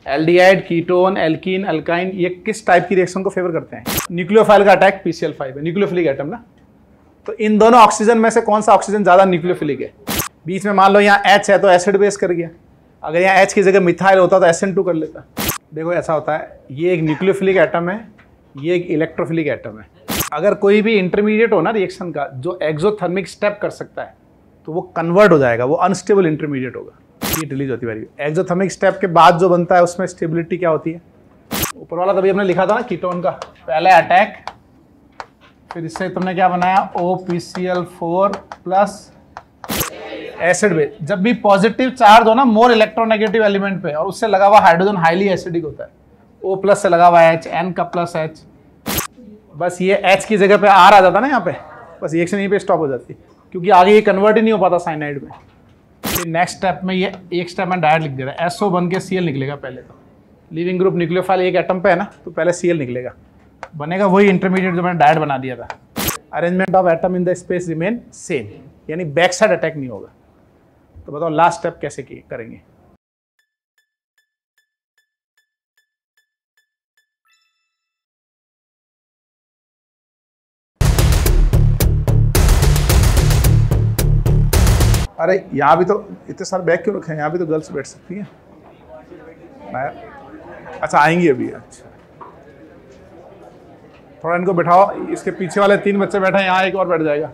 Aldehyde, ketone, alkene, alkyne, ये किस type की रिएक्शन को फेवर करते हैं? न्यूक्लियोफाइल का अटैक PCl5 है, न्यूक्लियोफिलिक एटम ना। तो इन दोनों ऑक्सीजन में से कौन सा ऑक्सीजन ज्यादा न्यूक्लियोफिलिक है? बीच में मान लो यहाँ H है तो एसिड बेस कर गया, अगर यहाँ H की जगह मिथाइल होता तो SN2 कर लेता। देखो ऐसा होता है, ये एक न्यूक्लियोफिलिक एटम है, ये एक इलेक्ट्रोफिलिक एटम है। अगर कोई भी इंटरमीडिएट हो ना रिएक्शन का जो एक्सोथर्मिक स्टेप कर सकता है तो वो कन्वर्ट हो जाएगा, वो अनस्टेबल इंटरमीडिएट होगा, हीट रिलीज होती है। एक्सोथर्मिक स्टेप के बाद जो बनता है उसमें स्टेबिलिटी क्या होती है? ऊपर वाला तभी हमने लिखा था ना कीटोन का, पहले अटैक, फिर इससे तुमने क्या बनाया OPCl4 प्लस एसिड बेस। जब भी पॉजिटिव चार्ज हो ना मोर इलेक्ट्रोनेगेटिव एलिमेंट पे और उससे लगा हुआ हाइड्रोजन हाईली एसिडिक होता है, O प्लस से लगा हुआ H, N का प्लस H, बस ये H की जगह पे R आ जाता ना यहाँ पे, बस रिएक्शन यहीं पे स्टॉप हो जाती क्योंकि आगे ये कन्वर्ट ही नहीं हो पाता साइनाइड में। फिर नेक्स्ट स्टेप में ये एक स्टेप में डायरेक्ट लिख दे रहा है, SO बन के Cl निकलेगा। पहले तो लिविंग ग्रुप न्यूक्लियोफाइल एक एटम पे है ना, तो पहले Cl निकलेगा, बनेगा वही इंटरमीडिएट जो मैंने डायरेक्ट बना दिया था। Arrangement of atom in the space remain same, यानी बैक साइड अटैक नहीं होगा। तो बताओ लास्ट स्टेप कैसे करेंगे? अरे यहाँ भी तो इतने सारे बैग क्यों रखे हैं? यहाँ भी तो गर्ल्स बैठ सकती हैं। अच्छा आएंगी अभी, अच्छा थोड़ा इनको बिठाओ, इसके पीछे वाले 3 बच्चे बैठे हैं, यहाँ एक और बैठ जाएगा।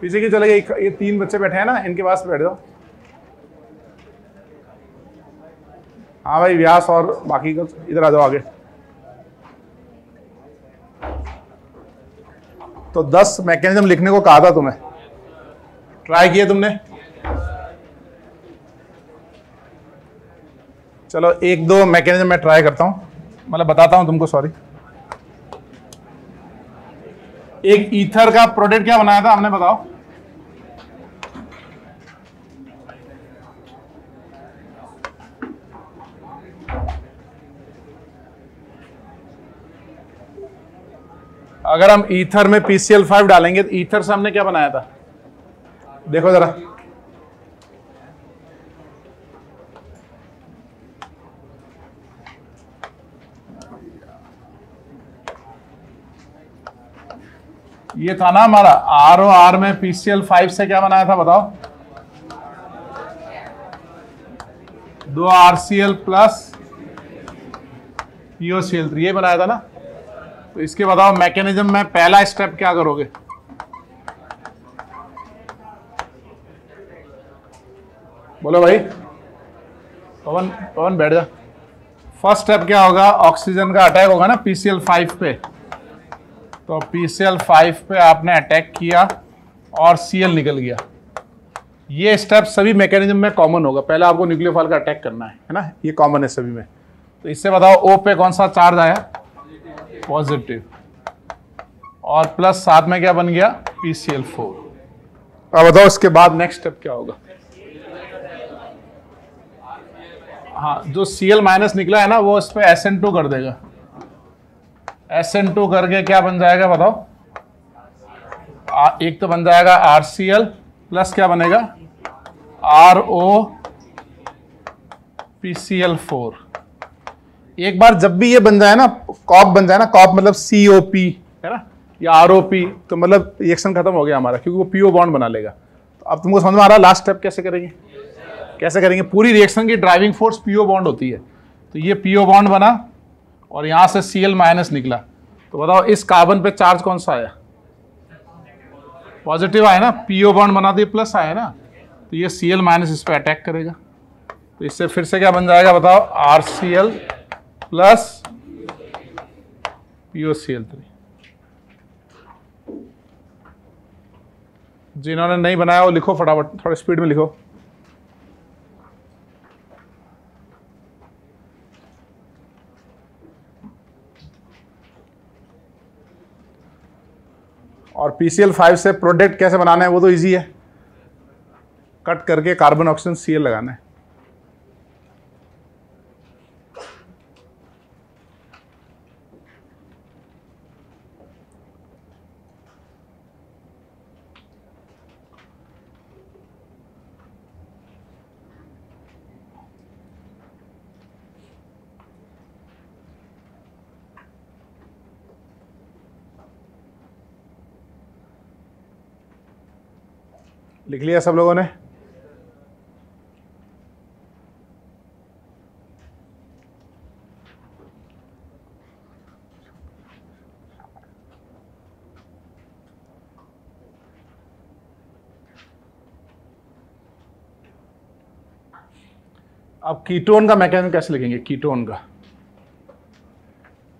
पीछे की चले गए, ये 3 बच्चे बैठे हैं ना, इनके पास बैठ जाओ। हाँ भाई व्यास और बाकी का इधर आ जाओ आगे। तो 10 मैकेनिज्म लिखने को कहा था तुम्हें, ट्राई किए तुमने? चलो 1-2 मैकेनिज्म मैं ट्राई करता हूं, मतलब बताता हूं तुमको। सॉरी, एक ईथर का प्रोडक्ट क्या बनाया था हमने, बताओ? अगर हम ईथर में PCl5 डालेंगे तो ईथर से हमने क्या बनाया था? देखो जरा, ये था ना हमारा ROR में PCl5 से क्या बनाया था बताओ? 2 RCl प्लस POCl3, ये बनाया था ना। तो इसके बताओ मैकेनिज्म में पहला स्टेप क्या करोगे? बोलो भाई, पवन पवन बैठ जा। फर्स्ट स्टेप क्या होगा? ऑक्सीजन का अटैक होगा ना PCl5 पे, तो PCl5 पे आपने अटैक किया और Cl निकल गया। ये स्टेप सभी मैकेनिज्म में कॉमन होगा, पहले आपको न्यूक्लियोफाइल का अटैक करना है ना, ये कॉमन है सभी में। तो इससे बताओ O पे कौन सा चार्ज आया? पॉजिटिव, और प्लस साथ में क्या बन गया? PCl4। अब बताओ इसके बाद नेक्स्ट स्टेप क्या होगा? हाँ, जो Cl माइनस निकला है ना वो इस पे SN2 कर देगा। SN2 करके क्या बन जाएगा बताओ? एक तो बन जाएगा RCl प्लस क्या बनेगा? RO PCl4। एक बार जब भी ये बन जाए ना, कॉप बन जाए ना, कॉप मतलब COP है ना, या ROP, तो मतलब रिएक्शन खत्म हो गया हमारा, क्योंकि वो PO बॉन्ड बना लेगा। तो अब तुमको समझ में आ रहा है लास्ट स्टेप कैसे करेंगे? कैसे करेंगे? पूरी रिएक्शन की ड्राइविंग फोर्स PO बॉन्ड होती है, तो ये PO बॉन्ड बना और यहां से Cl माइनस निकला। तो बताओ इस कार्बन पे चार्ज कौन सा आया? पॉजिटिव आया ना, PO बॉन्ड बना दिए, प्लस आया ना, तो ये Cl माइनस इस पे अटैक करेगा। तो इससे फिर से क्या बन जाएगा बताओ? RCl plus POCl3। जिन्होंने नहीं बनाया वो लिखो फटाफट, थोड़ा स्पीड में लिखो। और PCl5 से प्रोडक्ट कैसे बनाना है वो तो इजी है, कट करके कार्बन ऑक्सीजन Cl लगाना है। लिख लिया सब लोगों ने? अब कीटोन का मैकेनिज्म कैसे लिखेंगे? कीटोन का,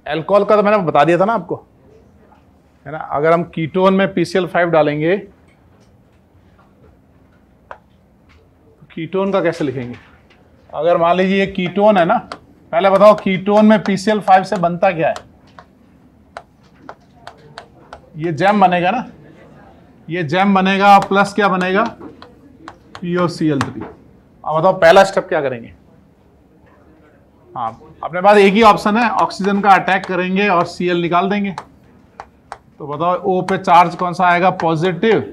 अल्कोहल का तो मैंने बता दिया था ना आपको, है ना। अगर हम कीटोन में PCl5 डालेंगे तो कीटोन का कैसे लिखेंगे? अगर मान लीजिए ये कीटोन है ना, पहले बताओ कीटोन में PCl5 से बनता क्या है? ये जैम बनेगा ना, ये जैम बनेगा, प्लस क्या बनेगा? POCl3। अब बताओ पहला स्टेप क्या करेंगे? हाँ, अपने पास एक ही ऑप्शन है, ऑक्सीजन का अटैक करेंगे और Cl निकाल देंगे। तो बताओ O पे चार्ज कौन सा आएगा? Positive,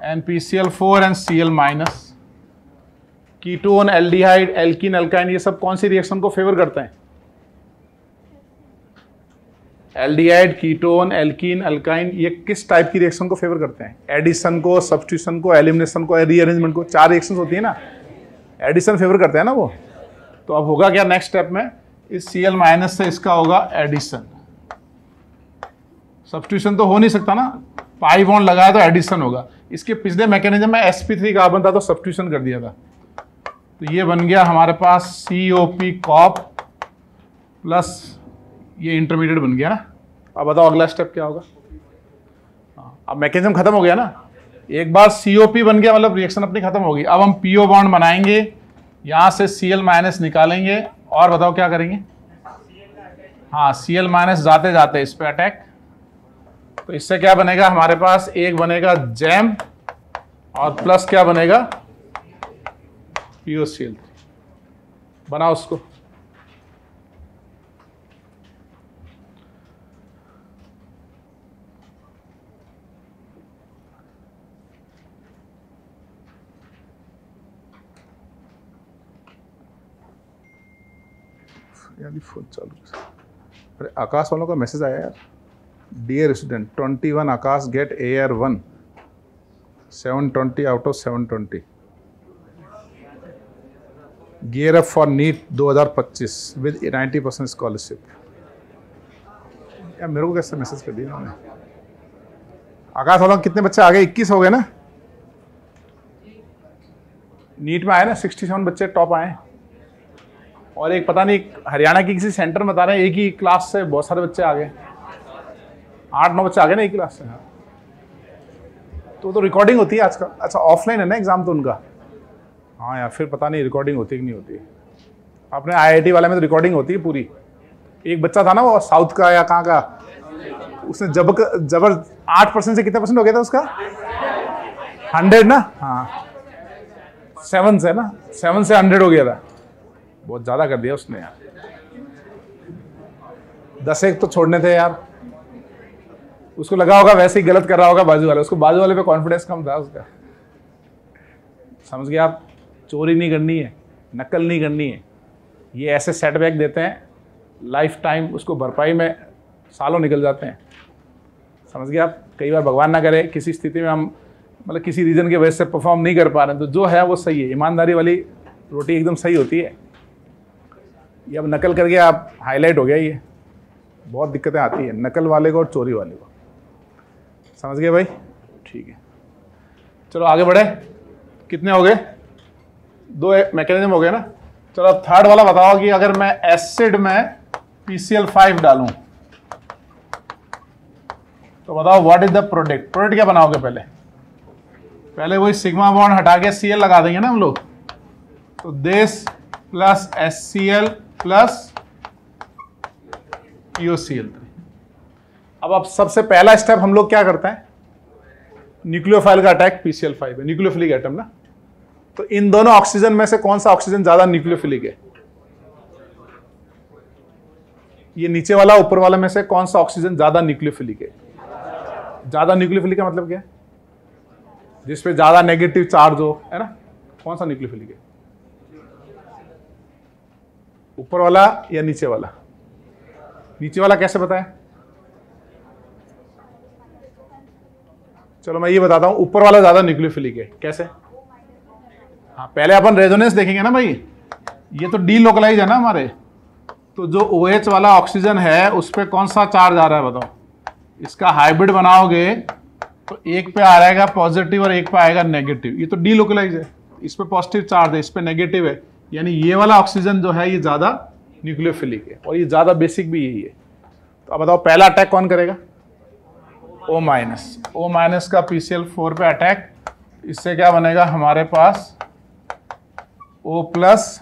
and PCl4 and Cl minus. Ketone, aldehyde, alkene, alkyne, ये सब कौन सी रिएक्शन को फेवर करते हैं? एल्डिहाइड, कीटोन, एल्कीन, अल्काइन, ये किस टाइप की रिएक्शन को फेवर करते हैं? एडिशन को, सब्स्टिट्यूशन को, एलिमिनेशन को, रीअरेंजमेंट को। 4 रिएक्शंस होती है ना, एडिशन फेवर करते हैं ना वो। तो अब होगा क्या नेक्स्ट स्टेप में? इस Cl माइनस से इसका होगा एडिशन। सब्स्टिट्यूशन तो हो नहीं सकता ना, पाई बॉन्ड लगाया तो एडिशन होगा। इसके पिछले मैकेनिज्म में sp3 कार्बन था तो सब्स्टिट्यूशन कर दिया था। तो ये बन गया हमारे पास COP कॉप प्लस ये इंटरमीडिएट बन गया ना। अब बताओ अगला स्टेप क्या होगा? अब मैकेनिज्म खत्म हो गया ना, एक बार COP बन गया मतलब रिएक्शन अपनी खत्म होगी। अब हम PO बॉन्ड बनाएंगे, यहां से Cl माइनस निकालेंगे और बताओ क्या करेंगे? हाँ, Cl माइनस जाते जाते इस पे अटैक। तो इससे क्या बनेगा हमारे पास? एक बनेगा जैम और प्लस क्या बनेगा? POCl3। बनाओ उसको। यार फोन चालू। अरे आकाश वालों का मैसेज आया यार, dear student 21 Aakash get AR1 720 out of 720 gear up for NEET 2025 with 90% scholarship. यार मेरे को कैसे मैसेज कर दिया उन्होंने? आकाश वालों कितने बच्चे आ गए? 21 हो गए ना। नीट में आए ना 67 बच्चे टॉप आए, और एक पता नहीं हरियाणा की किसी सेंटर में बता रहे हैं एक ही क्लास से बहुत सारे बच्चे आ गए, 8-9 बच्चे आ गए ना एक क्लास से। तो रिकॉर्डिंग होती है आजकल। अच्छा ऑफलाइन है ना एग्जाम तो उनका? हाँ यार, फिर पता नहीं रिकॉर्डिंग होती है कि नहीं होती है। अपने IIT वाले में तो रिकॉर्डिंग होती है पूरी। एक बच्चा था ना वो साउथ का या कहाँ का, उसने जबर 8% से कितने परसेंट हो गया था उसका? 100 ना। हाँ 7 से ना, 7 से 100 हो गया था। बहुत ज्यादा कर दिया उसने यार। 10 तो छोड़ने थे यार। उसको लगा होगा वैसे ही गलत कर रहा होगा बाजू वाले, उसको बाजू वाले पे कॉन्फिडेंस कम था उसका। समझ गए आप? चोरी नहीं करनी है, नकल नहीं करनी है। ये ऐसे सेटबैक देते हैं, लाइफ टाइम उसको भरपाई में सालों निकल जाते हैं। समझ गए आप? कई बार भगवान ना करे किसी स्थिति में हम मतलब किसी रीजन की वजह से परफॉर्म नहीं कर पा रहे हैं, तो जो है वो सही है। ईमानदारी वाली रोटी एकदम सही होती है। ये अब नकल करके आप हाईलाइट हो गया, ये बहुत दिक्कतें आती है नकल वाले को और चोरी वाले को। समझ गए भाई? ठीक है, चलो आगे बढ़े। कितने हो गए? 2 मैकेनिज्म हो गए ना। चलो अब थर्ड वाला बताओ कि अगर मैं एसिड में PCl5 डालूं तो बताओ what is the product? Product क्या बनाओगे? पहले वही सिग्मा बॉन्ड हटा के Cl लगा देंगे ना हम लोग। तो this plus HCl plus POCl3। अब सबसे पहला स्टेप हम लोग क्या करते हैं? न्यूक्लियोफाइल का अटैक PCl5 है, न्यूक्लियोफिलिक एटम ना। तो इन दोनों ऑक्सीजन में से कौन सा ऑक्सीजन ज्यादा न्यूक्लियोफिलिक है? ये नीचे वाला ऊपर वाला में से कौन सा ऑक्सीजन ज्यादा न्यूक्लियोफिलिक है? ज्यादा न्यूक्लियोफिलिक का मतलब क्या है? जिसपे ज्यादा नेगेटिव चार्ज हो, है ना। कौन सा न्यूक्लियोफिलिक है? ऊपर वाला या नीचे वाला? नीचे वाला कैसे बताएं? चलो मैं ये बताता हूँ, ऊपर वाला ज्यादा न्यूक्लियोफिलिक है। कैसे? हाँ, पहले अपन रेजोनेंस देखेंगे ना भाई। ये तो डी लोकलाइज है ना हमारे, तो जो OH वाला ऑक्सीजन है उस पर कौन सा चार्ज आ रहा है बताओ? इसका हाइब्रिड बनाओगे तो एक पे आ रहेगा पॉजिटिव और एक पे आएगा नेगेटिव। ये तो डी लोकलाइज है, इस पे पॉजिटिव चार्ज है, इस पे नेगेटिव है, यानी ये वाला ऑक्सीजन जो है ये ज्यादा न्यूक्लियोफिलिक है और ये ज्यादा बेसिक भी यही है। तो अब बताओ पहला अटैक कौन करेगा? O minus. O माइनस का PCl4 पे अटैक, इससे क्या बनेगा हमारे पास O प्लस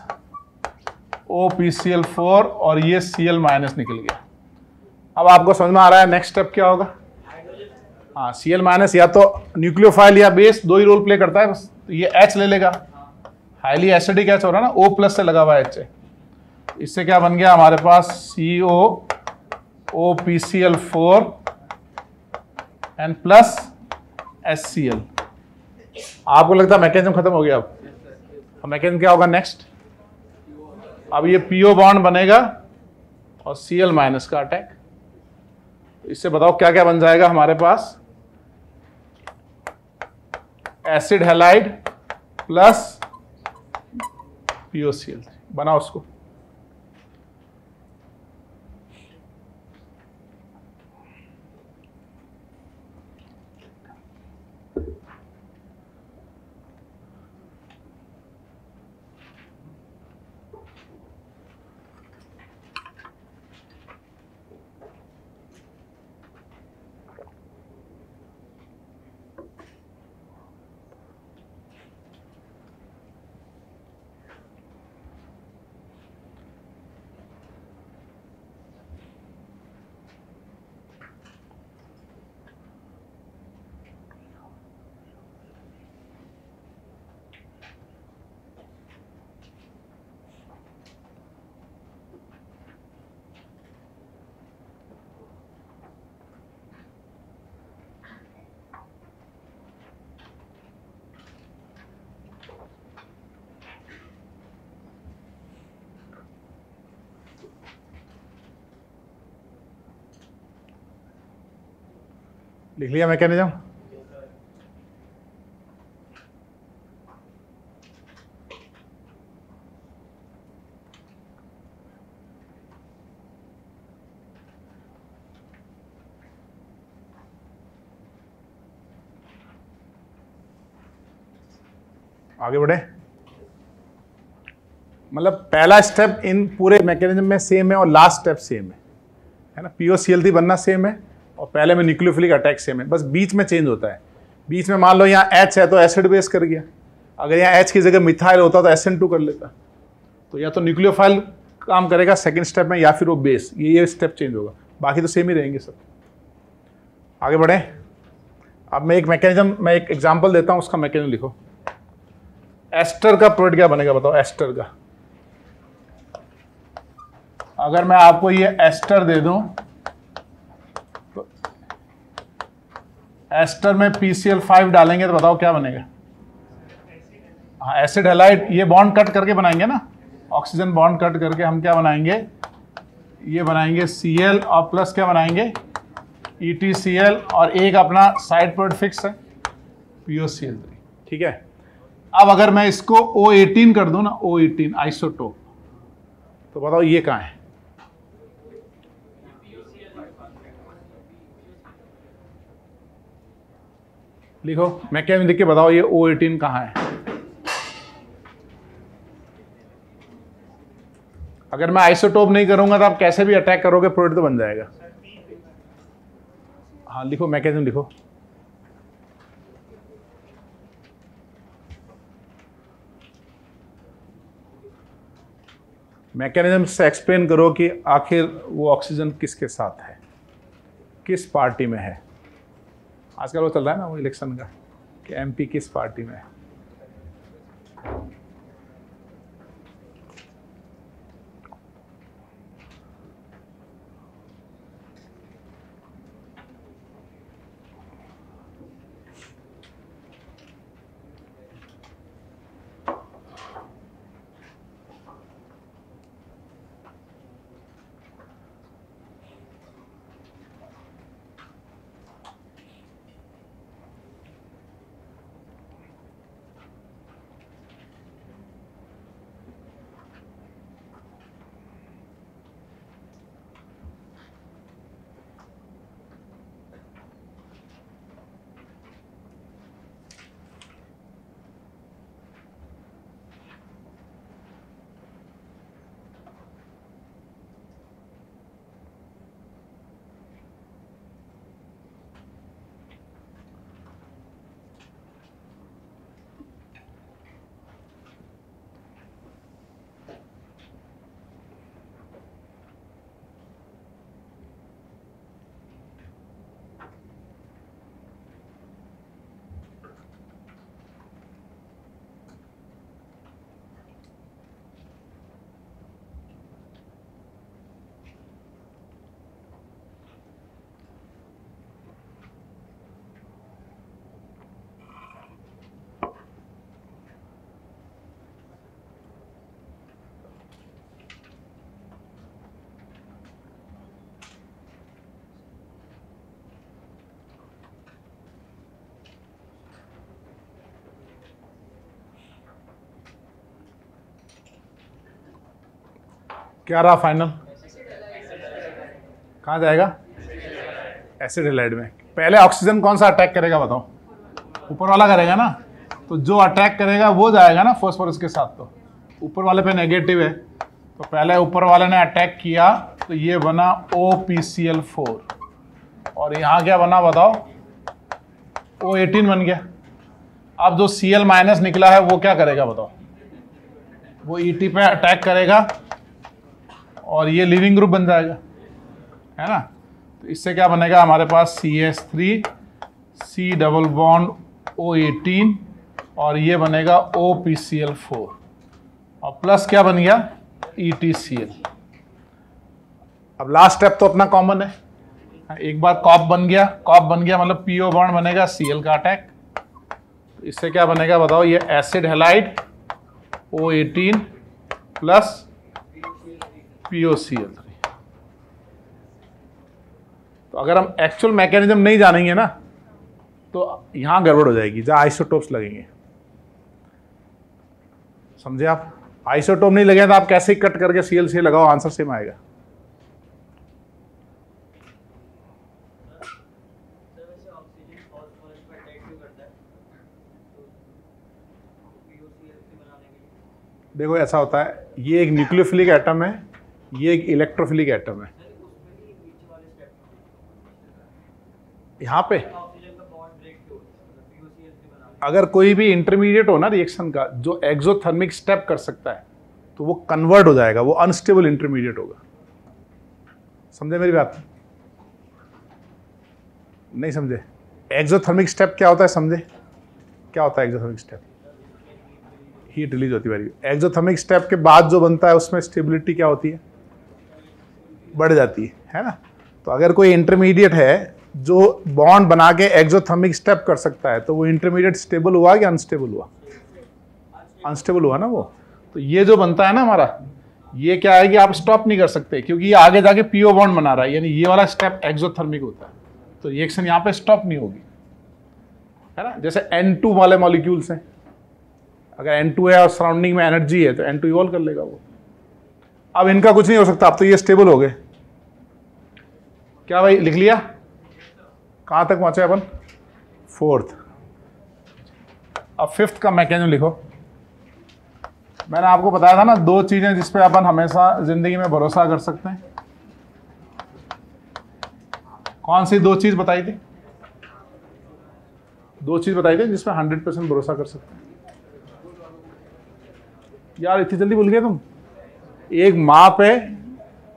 O PCl4 और ये Cl माइनस निकल गया। अब आपको समझ में आ रहा है नेक्स्ट स्टेप क्या होगा? हाँ, Cl माइनस या तो न्यूक्लियोफाइल या बेस, दो ही रोल प्ले करता है बस। तो ये H ले लेगा, हाईली एसिडिक H हो रहा है ना, O प्लस से लगा हुआ H है। इससे क्या बन गया हमारे पास CO O PCl4 and plus HCl। आपको लगता है मैकेनिज्म खत्म हो गया? अब मैकेनिज्म क्या होगा नेक्स्ट? अब ये PO बॉन्ड बनेगा और Cl माइनस का अटैक। इससे बताओ क्या क्या बन जाएगा हमारे पास? Acid halide plus POCl। बनाओ उसको। लिख लिया मैकेनिज्म? आगे बढ़े। मतलब पहला स्टेप इन पूरे मैकेनिज्म में सेम है और लास्ट स्टेप सेम है ना? POCl3 बनना सेम है और पहले में न्यूक्लियोफिलिक अटैक सेम है, बस बीच में चेंज होता है। बीच में मान लो यहाँ H है तो एसिड बेस कर गया, अगर यहाँ H की जगह मिथाइल होता तो SN2 कर लेता। तो या तो न्यूक्लियोफाइल काम करेगा सेकंड स्टेप में या फिर वो बेस, ये स्टेप चेंज होगा, बाकी तो सेम ही रहेंगे सब। आगे बढ़े। अब मैं एक एग्जाम्पल देता हूँ, उसका मैकेनिज्म लिखो। एस्टर का प्रोडक्ट क्या बनेगा बताओ? एस्टर का, अगर मैं आपको ये एस्टर दे दूं तो एस्टर में PCl5 डालेंगे तो बताओ क्या बनेगा? हाँ, एसिड हैलाइड। ये बॉन्ड कट करके बनाएंगे ना, ऑक्सीजन बॉन्ड कट करके हम क्या बनाएंगे? ये बनाएंगे Cl और प्लस क्या बनाएंगे? EtCl और एक अपना साइड प्रोडक्ट फिक्स है POCl3। ठीक है। अब अगर मैं इसको O18 कर दूं ना, O18 आइसोटोप, तो बताओ ये कहाँ है? लिखो मैकेनिज्म लिख के बताओ ये O18 कहाँ है? अगर मैं आइसोटोप नहीं करूंगा तो आप कैसे भी अटैक करोगे प्रोडक्ट तो बन जाएगा। हाँ लिखो, मैकेनिज्म लिखो। मैकेनिज्म से एक्सप्लेन करो कि आखिर वो ऑक्सीजन किसके साथ है, किस पार्टी में है। आजकल वो चल रहा है ना वो इलेक्शन का कि MP किस पार्टी में है। क्या रहा फाइनल? कहाँ जाएगा? एसिड हैलाइड में। पहले ऑक्सीजन कौन सा अटैक करेगा बताओ? ऊपर वाला करेगा ना, तो जो अटैक करेगा वो जाएगा ना फॉस्फोरस के साथ। तो ऊपर वाले पे नेगेटिव है, तो पहले ऊपर वाले ने अटैक किया तो ये बना OPCl4, और यहाँ क्या बना बताओ? O18 बन गया। अब जो Cl माइनस निकला है वो क्या करेगा बताओ? वो ET पे अटैक करेगा और ये लिविंग ग्रुप बन जाएगा, है ना। तो इससे क्या बनेगा हमारे पास? CH3 C double bond O18 और ये बनेगा OPCl4 और प्लस क्या बन गया? EtCl। अब लास्ट स्टेप तो अपना कॉमन है, एक बार कॉप बन गया, कॉप बन गया मतलब PO बॉन्ड बनेगा, Cl का अटैक। तो इससे क्या बनेगा बताओ? ये acid halide O18 plus POCl3। तो अगर हम एक्चुअल मैकेनिज्म नहीं जानेंगे ना तो यहां गड़बड़ हो जाएगी, जहां आइसोटोप्स लगेंगे। समझे आप? आइसोटोप नहीं लगे तो आप कैसे ही कट करके Cl लगाओ, आंसर सेम आएगा। देखो ऐसा होता है, ये एक न्यूक्लियोफिलिक एटम है, ये एक इलेक्ट्रोफिलिक एटम है। यहाँ पे अगर कोई भी इंटरमीडिएट हो ना रिएक्शन का जो एक्सोथर्मिक स्टेप कर सकता है तो वो कन्वर्ट हो जाएगा, वो अनस्टेबल इंटरमीडिएट होगा। समझे मेरी बात? नहीं समझे? एक्सोथर्मिक स्टेप क्या होता है? समझे क्या होता है एक्सोथर्मिक स्टेप? हीट रिलीज होती है। एक्सोथर्मिक स्टेप के बाद जो बनता है उसमें स्टेबिलिटी क्या होती है? बढ़ जाती है ना। तो अगर कोई इंटरमीडिएट है जो बॉन्ड बना के एक्सोथर्मिक स्टेप कर सकता है तो वो इंटरमीडिएट स्टेबल हुआ कि अनस्टेबल हुआ? अनस्टेबल हुआ ना वो। तो ये जो बनता है ना हमारा, ये क्या है कि आप स्टॉप नहीं कर सकते क्योंकि ये आगे जाके PO बॉन्ड बना रहा है, यानी ये वाला स्टेप एक्सोथर्मिक होता है, तो रिएक्शन यहाँ पे स्टॉप नहीं होगी, है ना। जैसे N2 वाले मॉलिक्यूल्स हैं, अगर N2 है और सराउंडिंग में एनर्जी है तो N2 इवॉल्व कर लेगा वो। अब इनका कुछ नहीं हो सकता, अब तो ये स्टेबल हो गए। क्या भाई लिख लिया? कहां तक पहुंचे अपन? 4th। अब 5th का मैकेनिज्म लिखो। मैंने आपको बताया था ना, दो चीजें जिस पे अपन हमेशा जिंदगी में भरोसा कर सकते हैं। कौन सी दो चीज बताई थी? दो चीज बताई थी जिसपे 100% भरोसा कर सकते हैं। यार इतनी जल्दी भूल गए तुम? एक माँ पे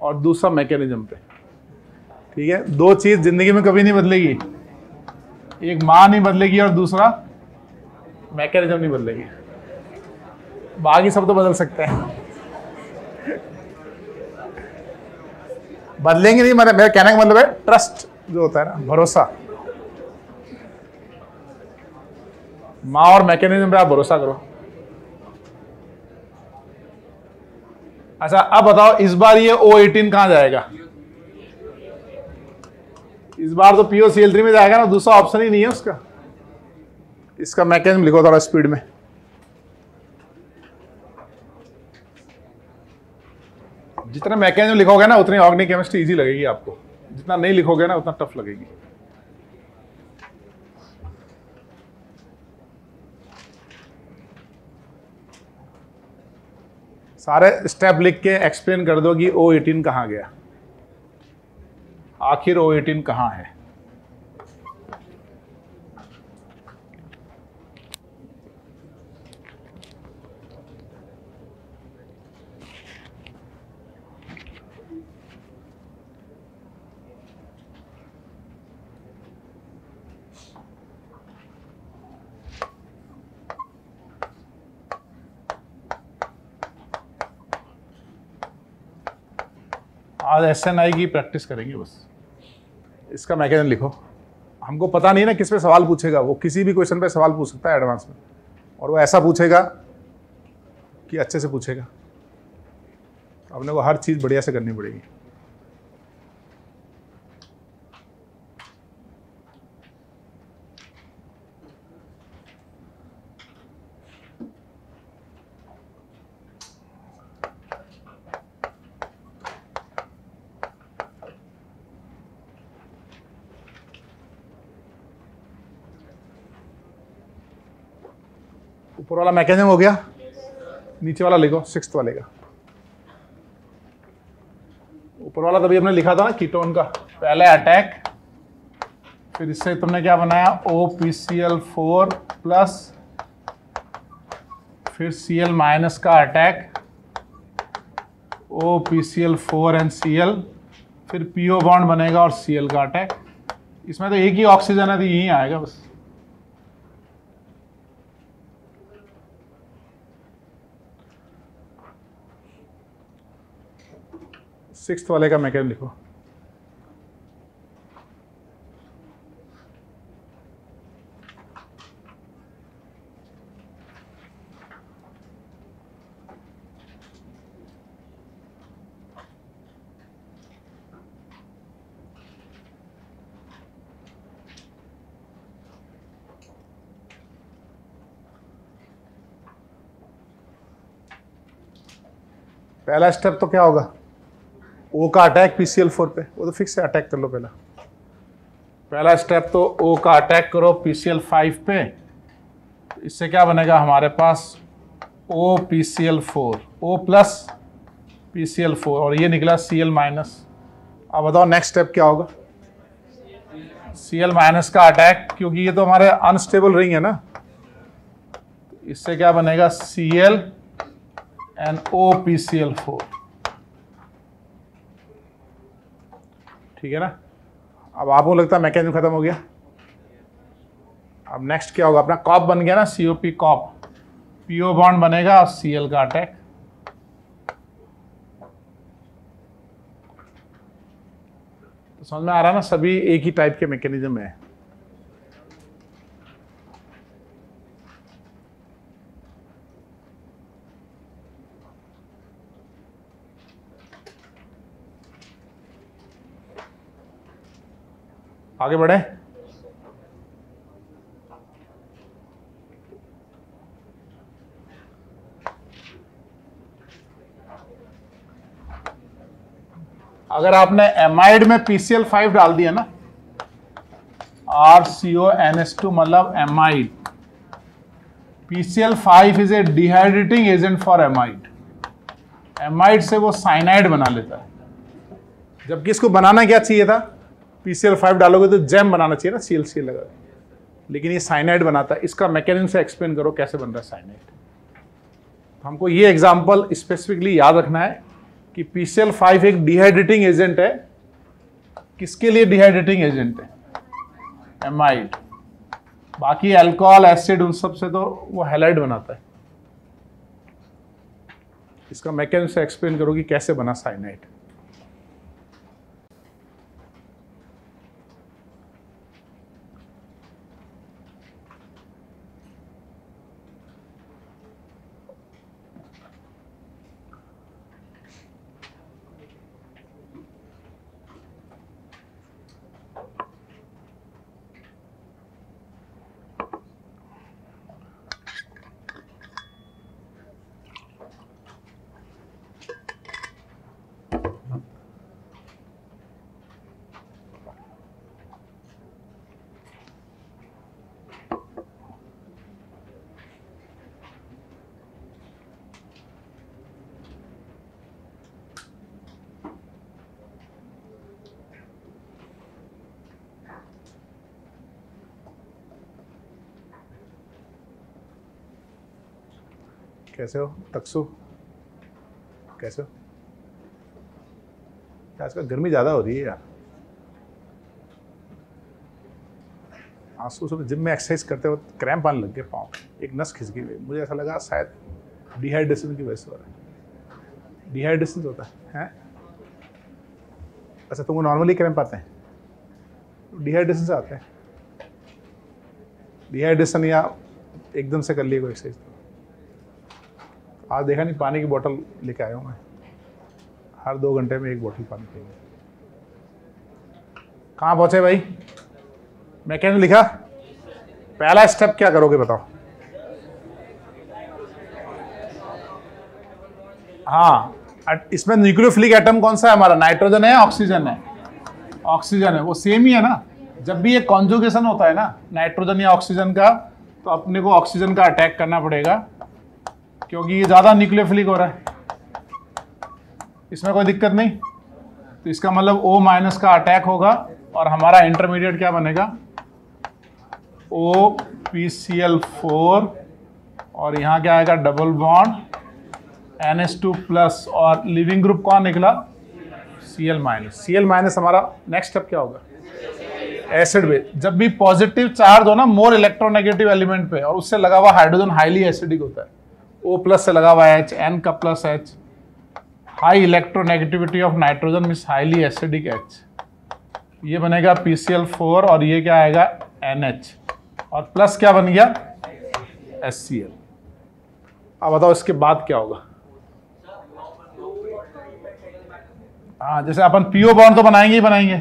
और दूसरा मैकेनिज्म पे। ठीक है, दो चीज जिंदगी में कभी नहीं बदलेगी, एक माँ नहीं बदलेगी और दूसरा मैकेनिज्म नहीं बदलेगी। बाकी सब तो बदल सकते हैं। बदलेंगे नहीं, मेरा कहने का मतलब है ट्रस्ट जो होता है ना, भरोसा। माँ और मैकेनिज्म पे आप भरोसा करो। अच्छा अब बताओ, इस बार ये O18 कहां जाएगा? इस बार तो POCl3 में जाएगा ना, दूसरा ऑप्शन ही नहीं है उसका। इसका मैकेनिज्म लिखो थोड़ा स्पीड में। जितना मैकेनिज्म लिखोगे ना उतनी ऑर्गेनिक केमिस्ट्री इजी लगेगी आपको, जितना नहीं लिखोगे ना उतना टफ लगेगी। सारे स्टेप लिख के एक्सप्लेन कर दो कि O18 कहां गया, आखिर O18 कहां है। आज SNI की प्रैक्टिस करेंगे बस। इसका मैकेनिज्म लिखो। हमको पता नहीं ना किस पे सवाल पूछेगा, वो किसी भी क्वेश्चन पे सवाल पूछ सकता है एडवांस में, और वो ऐसा पूछेगा कि अच्छे से पूछेगा। अपने को हर चीज़ बढ़िया से करनी पड़ेगी। ऊपर वाला मैकेनिज्म हो गया, नीचे वाला लिखो सिक्स्थ वाले का। ऊपर वाला तभी हमने लिखा था ना कीटोन का, पहले अटैक, फिर इससे तुमने क्या बनाया OPCl4 प्लस, फिर Cl माइनस का अटैक OPCl4 एंड Cl, फिर PO बॉन्ड बनेगा और Cl का अटैक। इसमें तो एक ही ऑक्सीजन है तो यही आएगा बस। सिक्स्थ वाले का मैकेनिज्म लिखो। पहला स्टेप तो क्या होगा, O का अटैक PCl4 पे, वो तो फिक्स है, अटैक कर लो पहला स्टेप तो O का अटैक करो PCl5 पे, इससे क्या बनेगा हमारे पास OPCl4, O प्लस PCl4 और ये निकला Cl माइनस। अब बताओ नेक्स्ट स्टेप क्या होगा, Cl माइनस का अटैक, क्योंकि ये तो हमारे अनस्टेबल रिंग है ना, इससे क्या बनेगा Cl एंड OPCl4, ठीक है ना। अब आपको लगता है मैकेनिज्म खत्म हो गया। अब नेक्स्ट क्या होगा, अपना कॉप बन गया ना, COP कॉप, PO बॉन्ड बनेगा और Cl का अटैक। तो समझ में आ रहा है ना, सभी एक ही टाइप के मैकेनिज्म है। आगे बढ़े। अगर आपने एमाइड में PCl5 डाल दिया ना, RCONH2 मतलब amide, PCl5 is a dehydrating agent for amide. Amide से वो साइनाइड बना लेता है, जबकि इसको बनाना क्या चाहिए था, PCl5 डालोगे तो जैम बनाना चाहिए ना, ClCl लगा, लेकिन ये साइनाइड बनाता है। इसका मैकेनिज्म से एक्सप्लेन करो कैसे बन रहा है साइनाइड। हमको ये एग्जांपल स्पेसिफिकली याद रखना है कि PCl5 एक डिहाइड्रेटिंग एजेंट है। किसके लिए डिहाइड्रेटिंग एजेंट है, एमाइड। बाकी अल्कोहल एसिड उन सब से तो वो हैलाइड बनाता है। इसका मैकेनिज्म से एक्सप्लेन करो कि कैसे बना साइनाइड। कैसे हो तक्सु, कैसे हो? आजकल गर्मी ज़्यादा हो रही है यार। आंसू सुबह जिम में एक्सरसाइज करते वक्त क्रैम्प आने लग गए पाँव, एक नस खिंच गई। मुझे ऐसा लगा शायद डिहाइड्रेशन की वजह से हो रहा है। डिहाइड्रेशन होता है? अच्छा, तुमको नॉर्मली क्रैम्प आते हैं? डिहाइड्रेशन से आते हैं। डिहाइड्रेशन या एकदम से कर लिए कोई एक्सरसाइज। आज देखा नहीं, पानी की बोतल लेके आया हूँ मैं, हर 2 घंटे में 1 बोतल पानी पीऊँगा। कहाँ पहुँचे भाई? मैकेनिज्म लिखा। पहला स्टेप क्या करोगे बताओ? हाँ, इसमें न्यूक्लियोफिलिक एटम कौन सा है हमारा? नाइट्रोजन है, ऑक्सीजन है? ऑक्सीजन है। वो सेम ही है ना। जब भी ये कॉन्जुगेशन होता है ना नाइट्रोजन या ऑक्सीजन का, तो अपने को ऑक्सीजन का अटैक करना पड़ेगा, क्योंकि ये ज़्यादा न्यूक्लियोफिलिक हो रहा है। इसमें कोई दिक्कत नहीं, तो इसका मतलब O माइनस का अटैक होगा और हमारा इंटरमीडिएट क्या बनेगा, OPCl4, और यहाँ क्या आएगा, डबल बॉन्ड NH2 प्लस, और लिविंग ग्रुप कौन निकला, Cl माइनस। Cl माइनस हमारा नेक्स्ट स्टेप क्या होगा, एसिड बेस। जब भी पॉजिटिव चार्ज हो ना मोर इलेक्ट्रोनेगेटिव एलिमेंट पे और उससे लगा हुआ हाइड्रोजन हाईली एसिडिक होता है, O प्लस से लगा हुआ H, N का plus H, high electronegativity of nitrogen means highly acidic H, ये बनेगा PCl4 और ये क्या आएगा NH, और प्लस क्या बन गया HCl। अब बताओ इसके बाद क्या होगा। हाँ, जैसे अपन PO बॉन्ड तो बनाएंगे ही बनाएंगे,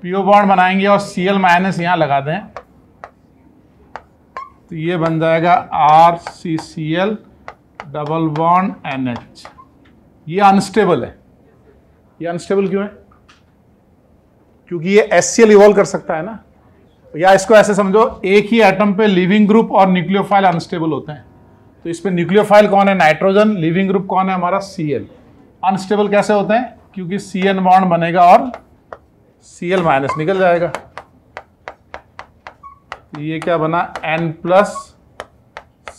PO बॉन्ड बनाएंगे और Cl माइनस यहाँ लगा दें, तो ये बन जाएगा RCCl डबल बॉन्ड NH। ये अनस्टेबल है। ये अनस्टेबल क्यों है, क्योंकि ये HCl इवॉल्व कर सकता है ना, या इसको ऐसे समझो, एक ही एटम पे लिविंग ग्रुप और न्यूक्लियोफाइल अनस्टेबल होते हैं। तो इस पे न्यूक्लियोफाइल कौन है, नाइट्रोजन, लिविंग ग्रुप कौन है हमारा, Cl। अनस्टेबल कैसे होते हैं, क्योंकि CN बॉन्ड बनेगा और Cl माइनस निकल जाएगा। ये क्या बना, N plus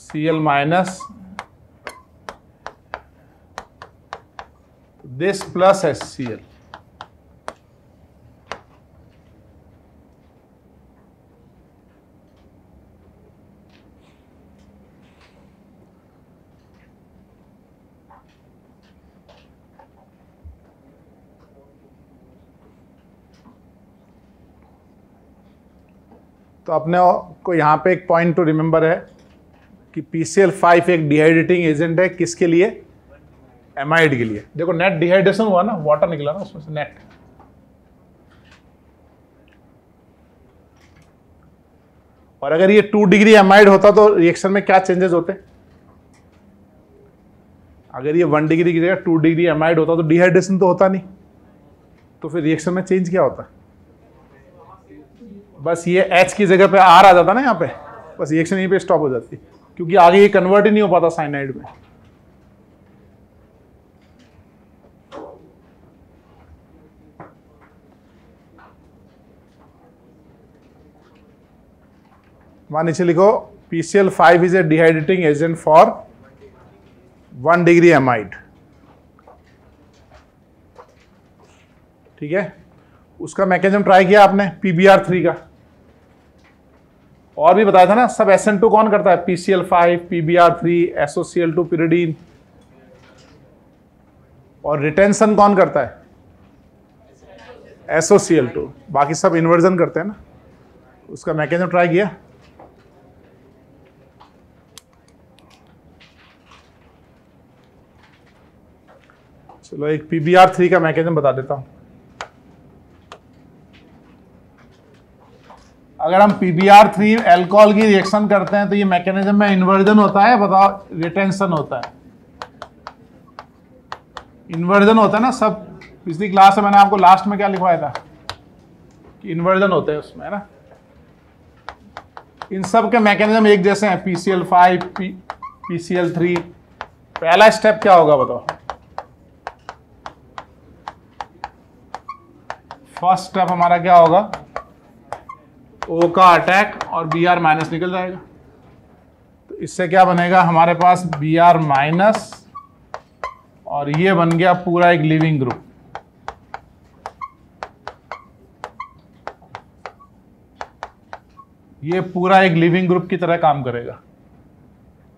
Cl minus, this plus HCl। तो अपने को यहाँ पे एक पॉइंट टू रिमेंबर है कि PCl5 एक डिहाइड्रेटिंग एजेंट है, किसके लिए, एमाइड के लिए। देखो नेट डिहाइड्रेशन हुआ ना, वाटर निकला ना उसमें से नेट। और अगर ये 2 डिग्री एमाइड होता तो रिएक्शन में क्या चेंजेस होते, अगर ये 1 डिग्री की जगह 2 डिग्री एमाइड होता तो डिहाइड्रेशन तो होता नहीं, तो फिर रिएक्शन में चेंज क्या होता, बस ये H की जगह पे R आ जाता ना यहाँ पे, बस रिएक्शन यहीं पे स्टॉप हो जाती, क्योंकि आगे ये कन्वर्ट ही नहीं हो पाता साइनाइड में। वहां नीचे लिखो PCl5 is a dehydrating agent for 1 degree amide. ठीक है, उसका मैकेनिज्म ट्राई किया आपने PBr3 का, और भी बताया था ना, सब SN2 कौन करता है, PCl5, PBr3, SOCl2 pyridine, और रिटेंशन कौन करता है, SOCl2, बाकी सब इन्वर्जन करते हैं ना। उसका मैकेनिज्म ट्राई किया, चलो एक PBr3 का मैकेनिज्म बता देता हूं। अगर हम PBr3 अल्कोहल की रिएक्शन करते हैं तो ये मैकेनिज्म में इन्वर्जन होता है, बताओ रिटेंशन होता है, इन्वर्जन होता है ना। सब पिछली क्लास में मैंने आपको लास्ट में क्या लिखवाया था कि इन्वर्जन होते हैं उसमें, है ना। इन सब के मैकेनिज्म एक जैसे हैं, PCl5, PCl3। पहला स्टेप क्या होगा बताओ, फर्स्ट स्टेप हमारा क्या होगा, O का अटैक और Br माइनस निकल जाएगा। तो इससे क्या बनेगा हमारे पास, Br माइनस, और ये बन गया पूरा एक लिविंग ग्रुप। ये पूरा एक लिविंग ग्रुप की तरह काम करेगा।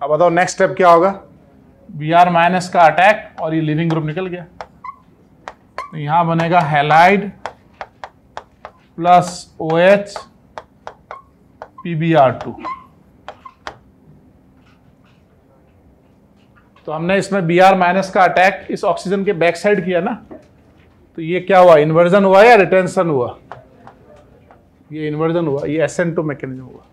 अब बताओ नेक्स्ट स्टेप क्या होगा, Br माइनस का अटैक और ये लिविंग ग्रुप निकल गया। तो यहां बनेगा हैलाइड प्लस OH PBr2। तो हमने इसमें Br माइनस का अटैक इस ऑक्सीजन के बैक साइड किया ना, तो ये क्या हुआ, इन्वर्जन हुआ या रिटेंशन हुआ, ये इन्वर्जन हुआ, ये SN2 मैकेनिज्म हुआ।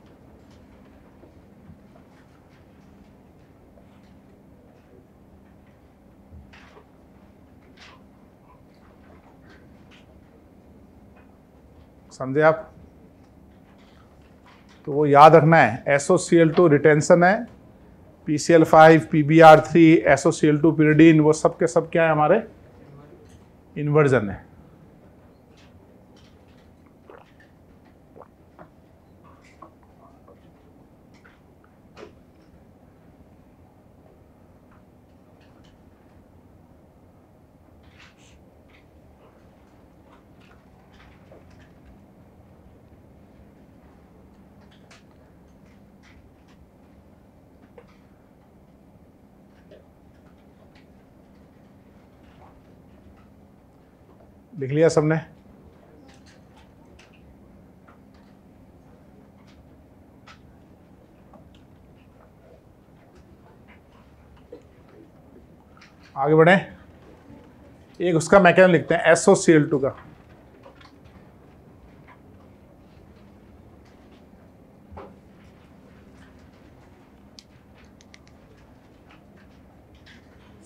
समझे आप। तो वो याद रखना है, SOCl2 रिटेंशन है, PCl5, PBr3, SOCl2 pyridine, वो सब के सब क्या है हमारे इन्वर्जन है। लिख लिया सबने? आगे बढ़े। एक उसका मैकेनिज्म लिखते हैं SOCl2 का।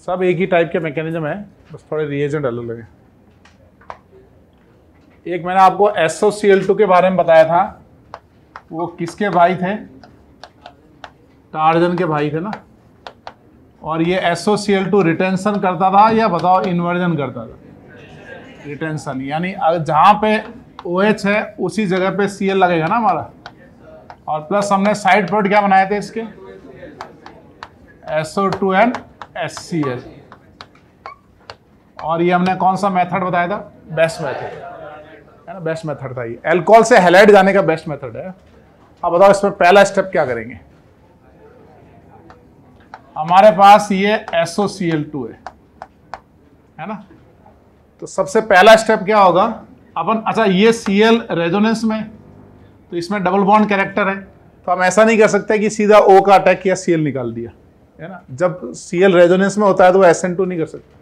सब एक ही टाइप के मैकेनिज्म है, बस थोड़े रिएजेंट अलग लगे। एक मैंने आपको SOCl2 के बारे में बताया था, वो किसके भाई थे? टार्जन के भाई थे ना। और ये SOCl2 रिटेंशन करता था या बताओ इन्वर्जन करता था? रिटेंशन, यानी जहां पे OH है उसी जगह पे Cl लगेगा ना हमारा। और प्लस हमने साइड प्रोडक्ट क्या बनाए थे इसके? SO2 and HCl। और ये हमने कौन सा मेथड बताया था? बेस्ट मेथड है ना, बेस्ट मेथड था ये। अल्कोहल से हैलाइड जाने का बेस्ट मेथड है। अब बताओ इसमें पहला स्टेप क्या करेंगे? हमारे पास ये SOCl2 है ना। तो सबसे पहला स्टेप क्या होगा अपन, अच्छा ये Cl रेजोनेंस में, तो इसमें डबल बॉन्ड कैरेक्टर है, तो हम ऐसा नहीं कर सकते कि सीधा O का अटैक किया Cl निकाल दिया, है ना। जब Cl रेजोनेंस में होता है तो वो SN2 नहीं कर सकता।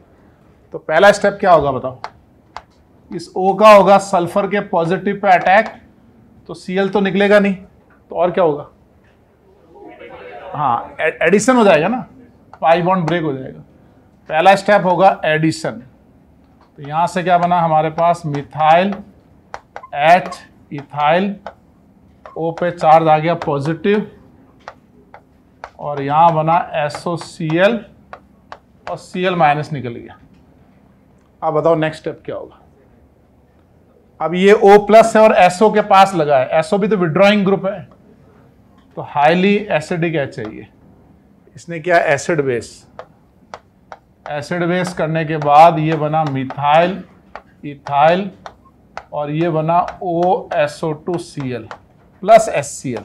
तो पहला स्टेप क्या होगा बताओ? इस O का होगा सल्फर के पॉजिटिव पे अटैक, तो Cl तो निकलेगा नहीं, तो और क्या होगा? हाँ, एडिशन हो जाएगा ना, पाई बॉन्ड ब्रेक हो जाएगा। पहला स्टेप होगा एडिशन। तो यहां से क्या बना हमारे पास? मिथाइल H इथाइल, O पे चार्ज आ गया पॉजिटिव, और यहां बना SOCl और Cl माइनस निकल गया। अब बताओ नेक्स्ट स्टेप क्या होगा? अब ये O प्लस है और SO के पास लगा है, SO भी तो विड्रॉइंग ग्रुप है, तो हाईली एसिडिक H है ये। इसने क्या? Acid base. एसिड बेस करने के बाद ये बना मिथाइल इथाइल, और ये बना OSO2Cl प्लस HCl,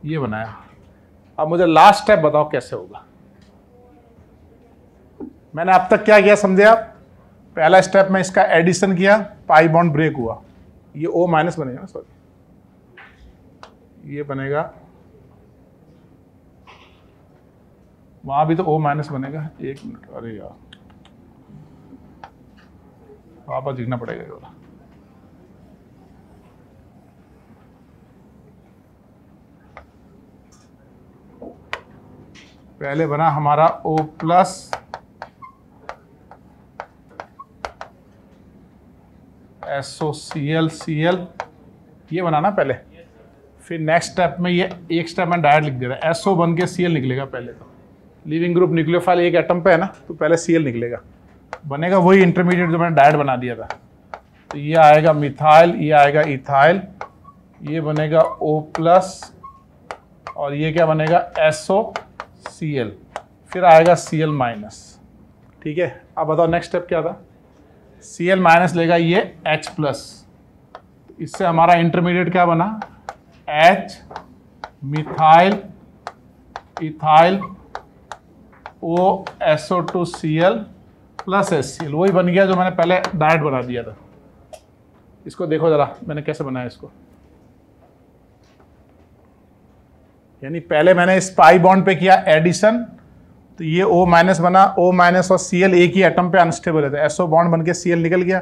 ये बनाया। अब मुझे लास्ट स्टेप बताओ कैसे होगा? मैंने अब तक क्या किया समझे आप? पहला स्टेप में इसका एडिशन किया, पाई बॉन्ड ब्रेक हुआ, ये O माइनस बनेगा ना, सॉरी ये बनेगा, वहां भी तो O माइनस बनेगा। एक मिनट, अरे यार वापस लिखना पड़ेगा ये वाला। पहले बना हमारा O प्लस SOCl Cl, ये बनाना पहले। फिर नेक्स्ट स्टेप में ये एक स्टेप में डायरेक्ट लिख दे रहा है, SO बन के Cl निकलेगा पहले। तो लिविंग ग्रुप न्यूक्लियोफाइल एक एटम पे है ना, तो पहले Cl निकलेगा, बनेगा वही इंटरमीडिएट जो मैंने डायरेक्ट बना दिया था। तो ये आएगा मिथाइल, ये आएगा इथाइल, ये बनेगा O प्लस, और ये क्या बनेगा? SOCl, फिर आएगा Cl माइनस। ठीक है, अब बताओ नेक्स्ट स्टेप क्या था? Cl माइनस लेगा ये H प्लस, इससे हमारा इंटरमीडिएट क्या बना? H methyl ethyl OSO2Cl plus HCl, वही बन गया जो मैंने पहले डायरेक्ट बना दिया था। इसको देखो जरा मैंने कैसे बनाया इसको। यानी पहले मैंने इस पाई बॉन्ड पे किया एडिशन, तो ये O माइनस बना, O माइनस और Cl एक ही एटम पे अनस्टेबल है, तो SO बॉन्ड बन के Cl निकल गया,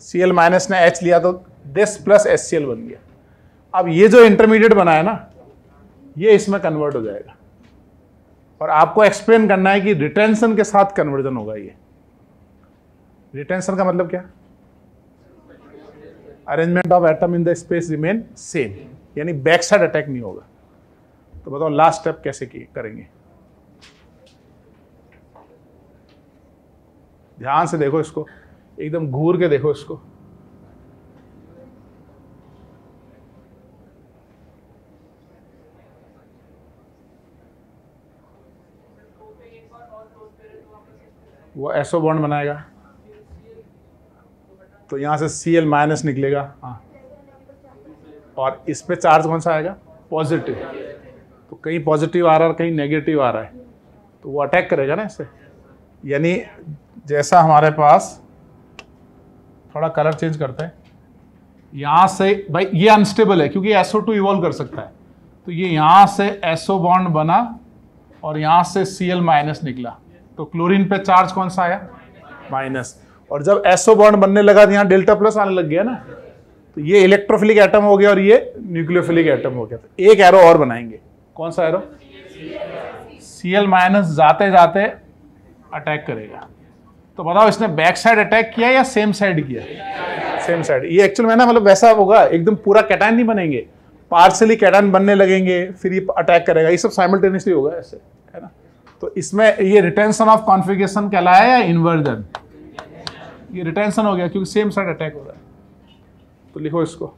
Cl माइनस ने H लिया तो दिस प्लस HCl बन गया। अब ये जो इंटरमीडिएट बना है ना, ये इसमें कन्वर्ट हो जाएगा, और आपको एक्सप्लेन करना है कि रिटेंशन के साथ कन्वर्जन होगा। ये रिटेंशन का मतलब क्या? Arrangement of atom in the space remain same. यानी बैक साइड अटैक नहीं होगा। तो बताओ लास्ट स्टेप कैसे करेंगे? ध्यान से देखो इसको, एकदम घूर के देखो इसको। वो एसओ बॉन्ड बनाएगा, तो यहां से Cl माइनस निकलेगा। हाँ, और इस पे चार्ज कौन सा आएगा? पॉजिटिव। तो कहीं पॉजिटिव आ रहा है, कहीं नेगेटिव आ रहा है, तो वो अटैक करेगा ना इससे। यानी जैसा हमारे पास, थोड़ा कलर चेंज करते हैं, यहां से भाई ये अनस्टेबल है क्योंकि SO2 इवॉल्व कर सकता है, तो ये यहां से SO बॉन्ड बना और यहां से Cl माइनस निकला, तो क्लोरीन पे चार्ज कौन सा आया? माइनस। और जब SO बॉन्ड बनने लगा तो यहाँ डेल्टा प्लस आने लग गया ना, तो ये इलेक्ट्रोफिलिक एटम हो गया और ये न्यूक्लियोफिलिक एटम हो गया। तो एक एरो और बनाएंगे, कौन सा एरो? Cl माइनस जाते जाते अटैक करेगा। तो बताओ इसने बैक साइड अटैक किया या सेम साइड किया? Same side. ये एक्चुअल में ना मतलब वैसा होगा, एकदम पूरा कैटायन नहीं बनेंगे, पार्शियली कैटायन बनने लगेंगे, फिर ये अटैक करेगा। ये सब साइमल्टेनियसली होगा ऐसे, है ना। तो इसमें ये रिटेंशन ऑफ कॉन्फ़िगरेशन कहलाया या इन्वर्जन? ये रिटेंशन हो गया क्योंकि सेम साइड अटैक हो रहा है। तो लिखो इसको,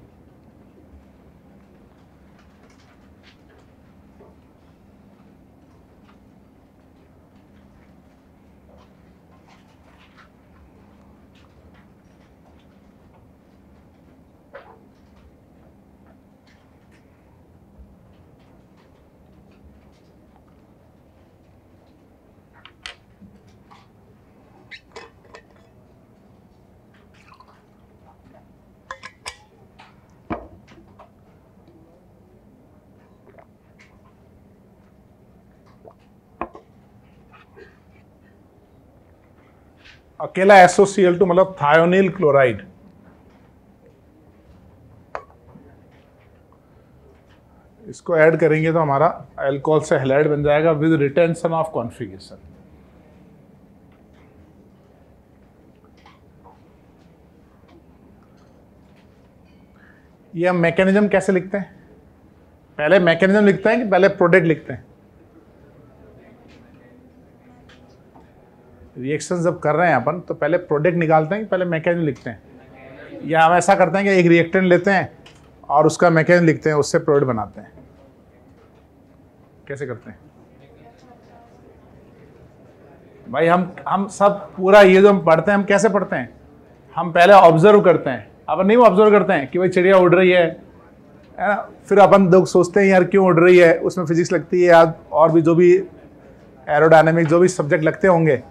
अकेला SOCl2 मतलब थायोनिल क्लोराइड। इसको ऐड करेंगे तो हमारा अल्कोहल से हैलाइड बन जाएगा विद रिटेंशन ऑफ कॉन्फ़िगरेशन। ये हम मैकेनिज्म कैसे लिखते हैं? पहले मैकेनिज्म लिखते हैं कि पहले प्रोडक्ट लिखते हैं? रिएक्शन जब कर रहे हैं अपन तो पहले प्रोडक्ट निकालते हैं कि पहले मैकेनिज्म लिखते हैं? या हम ऐसा करते हैं कि एक रिएक्टेंट लेते हैं और उसका मैकेनिज्म लिखते हैं, उससे प्रोडक्ट बनाते हैं? कैसे करते हैं भाई? हम सब पूरा ये जो हम पढ़ते हैं, हम कैसे पढ़ते हैं? हम पहले ऑब्जर्व करते हैं, अपन नहीं ऑब्जर्व करते हैं कि भाई चिड़िया उड़ रही है ना, फिर अपन लोग सोचते हैं यार क्यों उड़ रही है, उसमें फिजिक्स लगती है यार, और भी जो भी एरोडायनेमिक जो भी सब्जेक्ट लगते होंगे,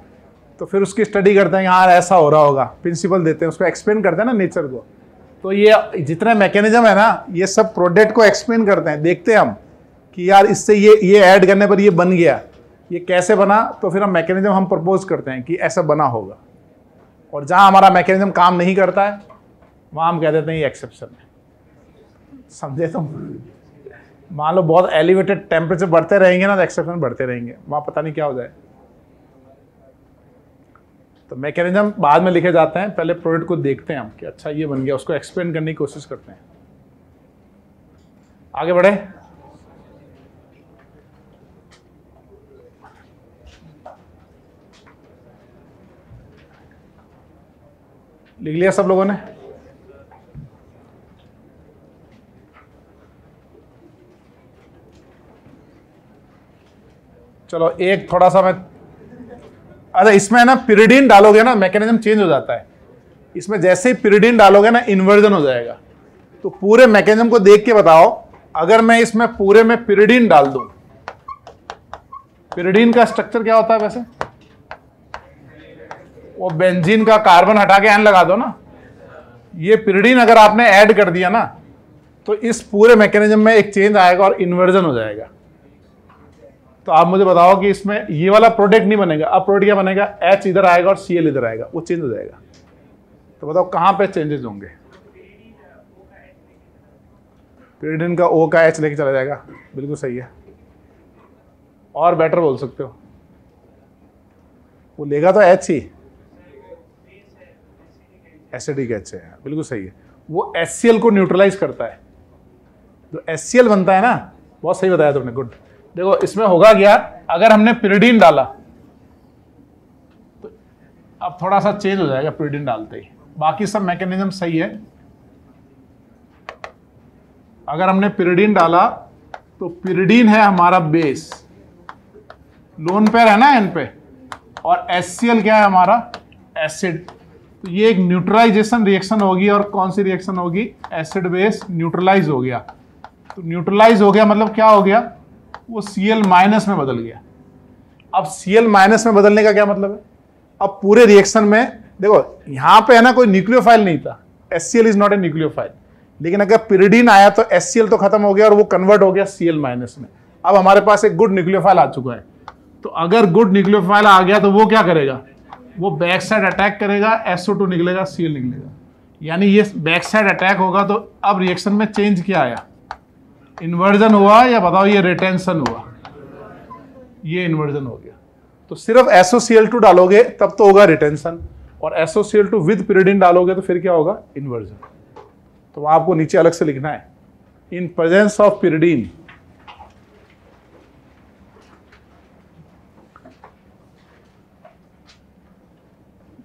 तो फिर उसकी स्टडी करते हैं, यार ऐसा हो रहा होगा, प्रिंसिपल देते हैं, उसको एक्सप्लेन करते हैं ना नेचर को। तो ये जितने मैकेनिज्म है ना, ये सब प्रोडक्ट को एक्सप्लेन करते हैं। देखते हैं हम कि यार इससे ये ऐड करने पर ये बन गया, ये कैसे बना, तो फिर हम मैकेनिज्म हम प्रपोज करते हैं कि ऐसा बना होगा। और जहां हमारा मैकेनिज्म काम नहीं करता है वहां हम कह देते हैं ये एक्सेप्शन है। समझे तुम? मान लो बहुत एलिवेटेड टेम्परेचर बढ़ते रहेंगे ना तो एक्सेप्शन बढ़ते रहेंगे, वहां पता नहीं क्या हो जाए। तो मैकेनिज्म बाद में लिखे जाते हैं, पहले प्रोडक्ट को देखते हैं हम कि अच्छा ये बन गया, उसको एक्सप्लेन करने की कोशिश करते हैं। आगे बढ़े। लिख लिया सब लोगों ने? चलो एक थोड़ा सा मैं, अरे इसमें ना पिरिडीन डालोगे ना मैकेनिज्म चेंज हो जाता है। इसमें जैसे ही पिरिडीन डालोगे ना इन्वर्जन हो जाएगा। तो पूरे मैकेनिज्म को देख के बताओ, अगर मैं इसमें पूरे में पिरिडीन डाल दूं, पिरिडीन का स्ट्रक्चर क्या होता है वैसे? वो बेंजीन का कार्बन हटा के एन लगा दो ना। ये पिरिडीन अगर आपने ऐड कर दिया ना तो इस पूरे मैकेनिज्म में एक चेंज आएगा और इन्वर्जन हो जाएगा। तो आप मुझे बताओ कि इसमें ये वाला प्रोडक्ट नहीं बनेगा, अब प्रोडक्ट क्या बनेगा? H इधर आएगा और Cl इधर आएगा, वो चेंज हो जाएगा। तो बताओ कहां पे चेंजेस होंगे? पिरिडीन का O का H लेके चला जाएगा, बिल्कुल सही है। और बेटर बोल सकते हो, वो लेगा तो H ही, एसिडिक H है, बिल्कुल सही है। वो HCl को न्यूट्रलाइज करता है। जो HCl बनता है ना, बहुत सही बताया तुमने, गुड। देखो इसमें होगा क्या, अगर हमने pyridine डाला तो अब थोड़ा सा चेंज हो जाएगा pyridine डालते ही, बाकी सब मैकेनिज्म सही है। अगर हमने pyridine डाला तो pyridine है हमारा बेस, लोन पेयर है ना एन पे, और HCl क्या है हमारा एसिड। तो ये एक न्यूट्रलाइजेशन रिएक्शन होगी, और कौन सी रिएक्शन होगी, एसिड बेस न्यूट्रलाइज हो गया। तो न्यूट्रलाइज हो गया मतलब क्या हो गया, वो Cl माइनस में बदल गया। अब Cl माइनस में बदलने का क्या मतलब है, अब पूरे रिएक्शन में देखो यहां पे है ना कोई न्यूक्लियोफाइल नहीं था, HCl is not a nucleophile, लेकिन अगर pyridine आया तो HCl तो खत्म हो गया और वो कन्वर्ट हो गया Cl माइनस में। अब हमारे पास एक गुड न्यूक्लियोफाइल आ चुका है। तो अगर गुड न्यूक्लियोफाइल आ गया तो वो क्या करेगा, वो बैक साइड अटैक करेगा, SO2 निकलेगा, Cl निकलेगा, यानी ये बैक साइड अटैक होगा। तो अब रिएक्शन में चेंज क्या आया, इन्वर्जन हुआ, या बताओ ये रिटेंशन हुआ, ये इन्वर्जन हो गया। तो सिर्फ SOCl2 डालोगे तब तो होगा रिटेंशन, और SOCl2 विद pyridine डालोगे तो फिर क्या होगा, इन्वर्जन। तो आपको नीचे अलग से लिखना है, इन प्रेजेंस ऑफ pyridine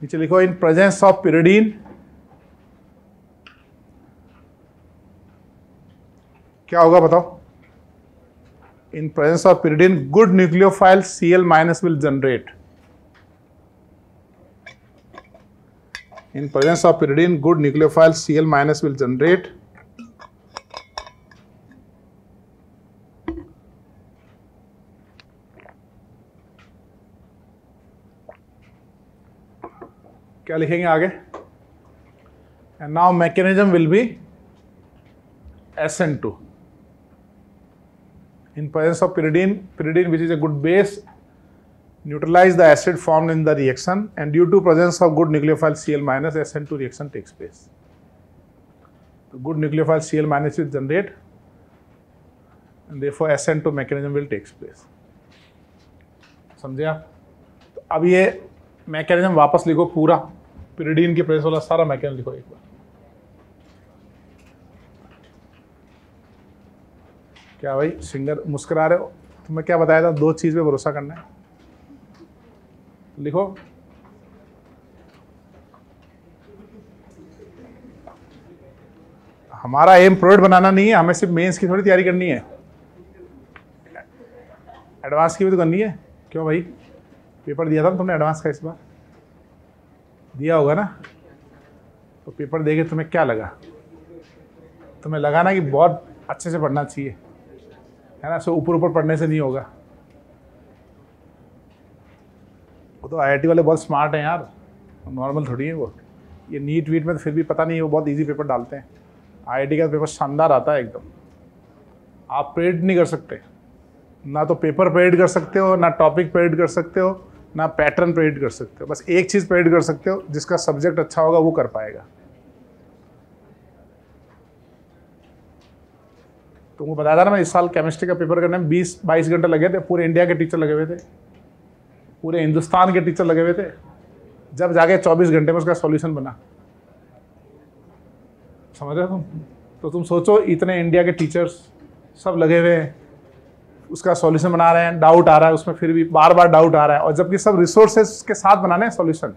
नीचे लिखो, इन प्रेजेंस ऑफ pyridine क्या होगा बताओ, in presence of pyridine good nucleophile Cl minus will generate. In presence of pyridine good nucleophile Cl minus will generate. क्या लिखेंगे आगे, and now mechanism will be SN2 in presence of pyridine which is a good base neutralize the acid formed in the reaction, and due to presence of good nucleophile Cl minus SN2 reaction takes place. The good nucleophile Cl minus will generate, and therefore SN2 mechanism will takes place. समझे आप? तो अब ये mechanism वापस लिखो पूरा, pyridine के press वाला सारा मैकेनिज्म लिखो एक बार। क्या भाई सिंगर मुस्कुरा रहे हो, तुम्हें क्या बताया था, 2 चीज पे भरोसा करना है, लिखो। हमारा एम प्रोडक्ट बनाना नहीं है, हमें सिर्फ मेंस की थोड़ी तैयारी करनी है, एडवांस की भी तो करनी है। क्यों भाई, पेपर दिया था ना तुमने एडवांस का, इस बार दिया होगा ना, तो पेपर देके तुम्हें क्या लगा, तुम्हें लगा ना कि बहुत अच्छे से पढ़ना चाहिए, है ना, सो ऊपर ऊपर पढ़ने से नहीं होगा। वो तो IIT वाले बहुत स्मार्ट हैं यार, नॉर्मल थोड़ी है वो, ये नीट वीट में तो फिर भी पता नहीं, वो बहुत इजी पेपर डालते हैं। IIT का पेपर शानदार आता है एकदम, आप प्रेडिक्ट नहीं कर सकते, ना तो पेपर प्रेडिक्ट कर सकते हो, ना टॉपिक प्रेडिक्ट कर सकते हो, ना पैटर्न प्रेडिक्ट कर सकते हो। बस एक चीज़ प्रेडिक्ट कर सकते हो, जिसका सब्जेक्ट अच्छा होगा वो कर पाएगा। तुमको बताया था ना, मैं इस साल केमिस्ट्री का पेपर करने में 20-22 घंटे लगे थे, पूरे इंडिया के टीचर लगे हुए थे, पूरे हिंदुस्तान के टीचर लगे हुए थे, जब जाके 24 घंटे में उसका सॉल्यूशन बना। समझ रहे हो तुम? तो तुम सोचो, इतने इंडिया के टीचर्स सब लगे हुए हैं, उसका सॉल्यूशन बना रहे हैं, डाउट आ रहा है उसमें, फिर भी बार बार डाउट आ रहा है, और जबकि सब रिसोर्सेज के साथ बनाने हैं सॉल्यूशन,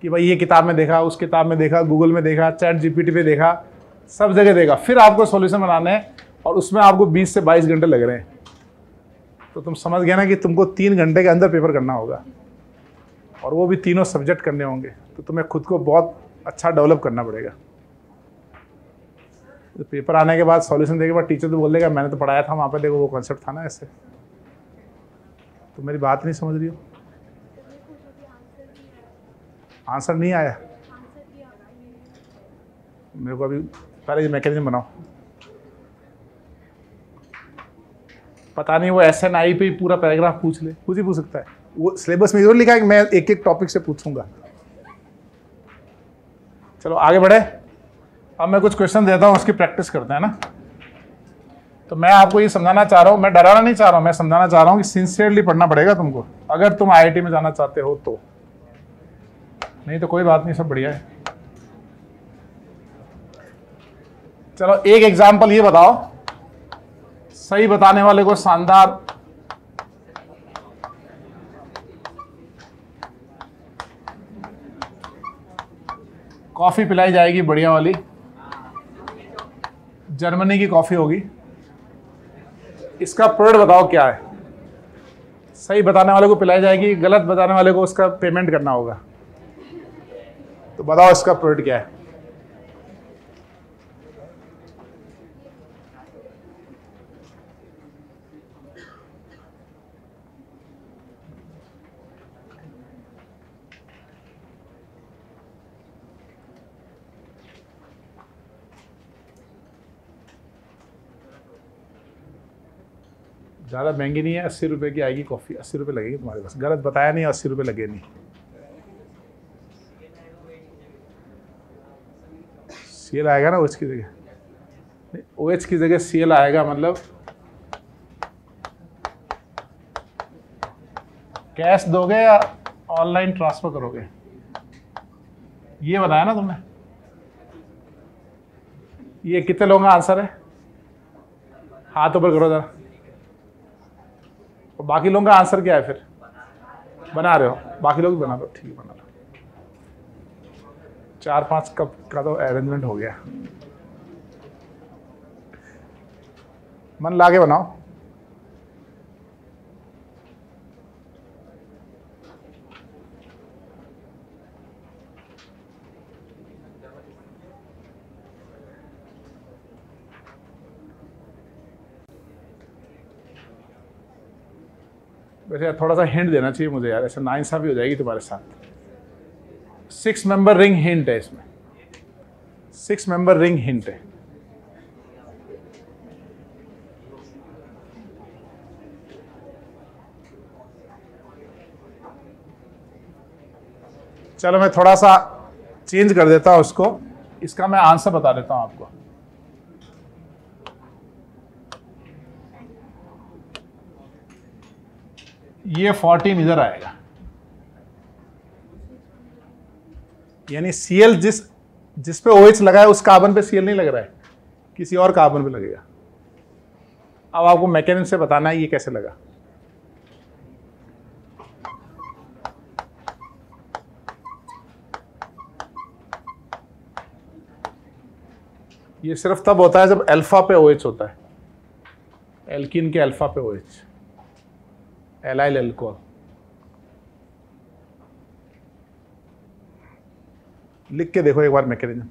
कि भाई ये किताब में देखा, उस किताब में देखा, गूगल में देखा, चैट GPT पे देखा, सब जगह देखा, फिर आपको सॉल्यूशन बनाने हैं, और उसमें आपको 20 से 22 घंटे लग रहे हैं। तो तुम समझ गए ना कि तुमको 3 घंटे के अंदर पेपर करना होगा, और वो भी तीनों सब्जेक्ट करने होंगे। तो तुम्हें खुद को बहुत अच्छा डेवलप करना पड़ेगा। तो पेपर आने के बाद, सॉल्यूशन देने के बाद टीचर तो बोल देगा मैंने तो पढ़ाया था वहाँ पर, देखो वो कॉन्सेप्ट था ना ऐसे। तो मेरी बात नहीं समझ रही हो? आंसर नहीं आया मेरे को अभी, पहले ये मैकेनिज्म बनाओ। पता नहीं वो SNI पे ही पूरा पैराग्राफ पूछ ले, कुछ ही पूछ सकता है, वो सिलेबस में जरूर लिखा है कि मैं एक एक टॉपिक से पूछूंगा। चलो आगे बढ़े, अब मैं कुछ क्वेश्चन देता हूँ, उसकी प्रैक्टिस करते हैं ना। तो मैं आपको ये समझाना चाह रहा हूँ, मैं डराना नहीं चाह रहा हूँ, मैं समझाना चाह रहा हूँ कि सिंसियरली पढ़ना पड़ेगा तुमको, अगर तुम IIT में जाना चाहते हो तो, नहीं तो कोई बात नहीं, सब बढ़िया है। चलो एक एग्जाम्पल ये बताओ, सही बताने वाले को शानदार, कॉफी पिलाई जाएगी बढ़िया वाली, जर्मनी की कॉफी होगी। इसका प्रोडक्ट बताओ क्या है। सही बताने वाले को पिलाई जाएगी, गलत बताने वाले को उसका पेमेंट करना होगा। तो बताओ इसका प्रोडक्ट क्या है। ज़्यादा महंगी नहीं है, 80 रुपये की आएगी कॉफ़ी। 80 रुपये लगेगी तुम्हारे पास, गलत बताया नहीं, 80 रुपये लगे नहीं। सीएल आएगा ना OH की जगह, OH की जगह सीएल आएगा, मतलब कैश दोगे या ऑनलाइन ट्रांसफर करोगे, ये बताया ना तुमने। ये कितने लोगों का आंसर है, हाथ ऊपर करो जरा। और बाकी लोगों का आंसर क्या है फिर, बना रहे हो, बाकी लोग भी बना दो, ठीक है बना लो। 4-5 कप का तो अरेंजमेंट हो गया, मन लाके बनाओ। वैसे थोड़ा सा हिंट देना चाहिए मुझे यार, ऐसा नाइंसाफी हो जाएगी तुम्हारे साथ। 6 मेंबर रिंग हिंट है इसमें, 6 मेंबर रिंग हिंट है। चलो मैं थोड़ा सा चेंज कर देता हूं उसको, इसका मैं आंसर बता देता हूं आपको। ये 14 इधर आएगा, यानी सीएल जिस पे OH लगा है उस कार्बन पे सीएल नहीं लग रहा है, किसी और कार्बन पे लगेगा। अब आपको मैकेनिज्म से बताना है ये कैसे लगा। ये सिर्फ तब होता है जब अल्फा पे OH होता है, एल्कीन के अल्फा पे OH, एलाइल अल्कोहल। लिख के देखो एक बार मैकेनिज्म।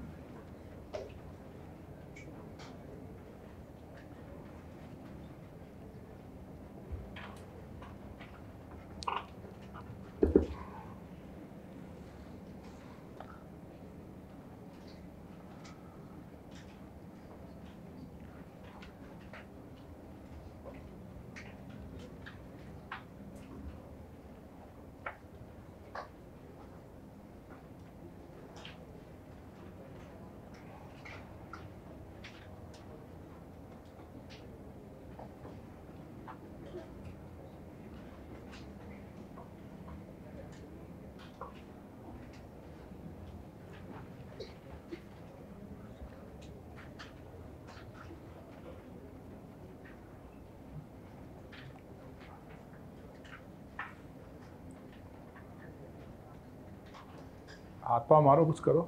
हाथ पाँव मारो, कुछ करो।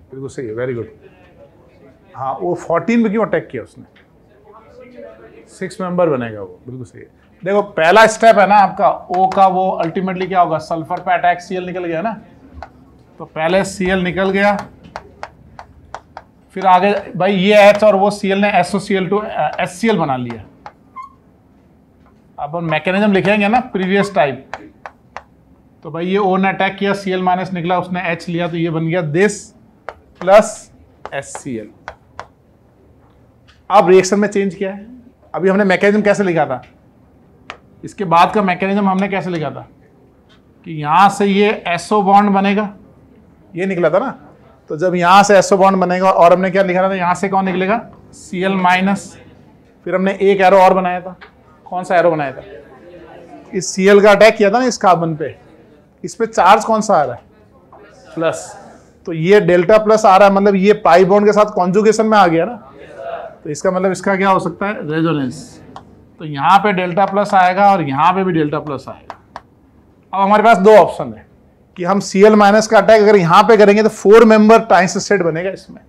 बिल्कुल सही है, वेरी गुड। हाँ, वो 14 पे क्यों अटैक किया उसने, 6 मेंबर बनेगा वो, बिल्कुल सही है। देखो पहला स्टेप है ना आपका O का, वो अल्टीमेटली क्या होगा, सल्फर पे अटैक, Cl निकल गया ना, तो पहले Cl निकल गया, फिर आगे भाई ये H और वो Cl ने SOCl2 HCl बना लिया। अब हम मैकेनिज्म लिखेंगे ना प्रीवियस टाइप, तो भाई ये O ने अटैक किया, Cl माइनस निकला, उसने H लिया, तो ये बन गया दिस प्लस HCl। अब रिएक्शन में चेंज किया है। अभी हमने मैकेनिज्म कैसे लिखा था, इसके बाद का मैकेनिज्म हमने कैसे लिखा था कि यहां से ये SO बॉन्ड बनेगा, ये निकला था ना। तो जब यहां से SO बॉन्ड बनेगा, और हमने क्या लिखा था, यहां से कौन निकलेगा, Cl माइनस, फिर हमने एक एरो और बनाया था, कौन सा एरो बनाया था? इस Cl का अटैक किया था ना इस कार्बन पे, इस पे चार्ज कौन सा आ रहा है? प्लस। तो ये डेल्टा प्लस आ रहा है, मतलब ये पाई बॉन्ड के साथ कॉन्जुगेशन में आ गया ना, तो इसका मतलब इसका क्या हो सकता है? रेजोनेंस। तो यहाँ पे डेल्टा प्लस आएगा और यहाँ पे भी डेल्टा प्लस आएगा। अब हमारे पास दो ऑप्शन है कि हम Cl माइनस का अटैक अगर यहाँ पे करेंगे तो 4 मेंबर ट्रांसिस्टेट बनेगा इसमें।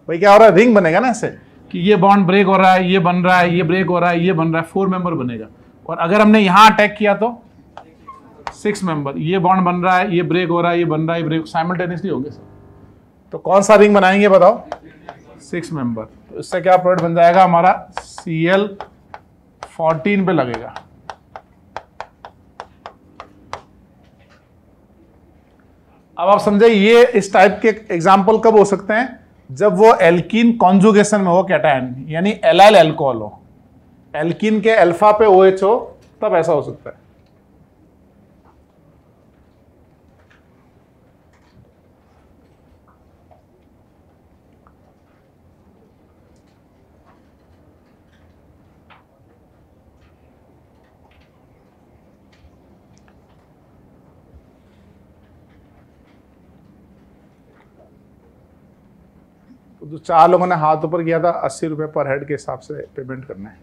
भाई क्या हो रहा है? रिंग बनेगा ना ऐसे कि ये बॉन्ड ब्रेक हो रहा है, ये बन रहा है, ये ब्रेक हो रहा है, ये बन रहा है, 4 मेंबर बनेगा। और अगर हमने यहाँ अटैक किया तो 6 मेंबर, ये बॉन्ड बन रहा है, ये ब्रेक हो रहा है, ये बन रहा है, ये ब्रेक, साइमल्टेनियसली होंगे सर। तो कौन सा रिंग बनाएंगे बताओ? 6 मेंबर। तो इससे क्या प्रोडक्ट बन जाएगा हमारा? Cl 14 पे लगेगा। अब आप समझे ये इस टाइप के एग्जाम्पल कब हो सकते हैं? जब वो एल्कीन कॉन्जुगेशन में हो कैटायन, यानी एलाइल अल्कोहल हो, एल्कीन के अल्फा पे OH हो, तब ऐसा हो सकता है। तो जो 4 लोगों ने हाथ ऊपर किया था, 80 रुपए पर हेड के हिसाब से पेमेंट करना है।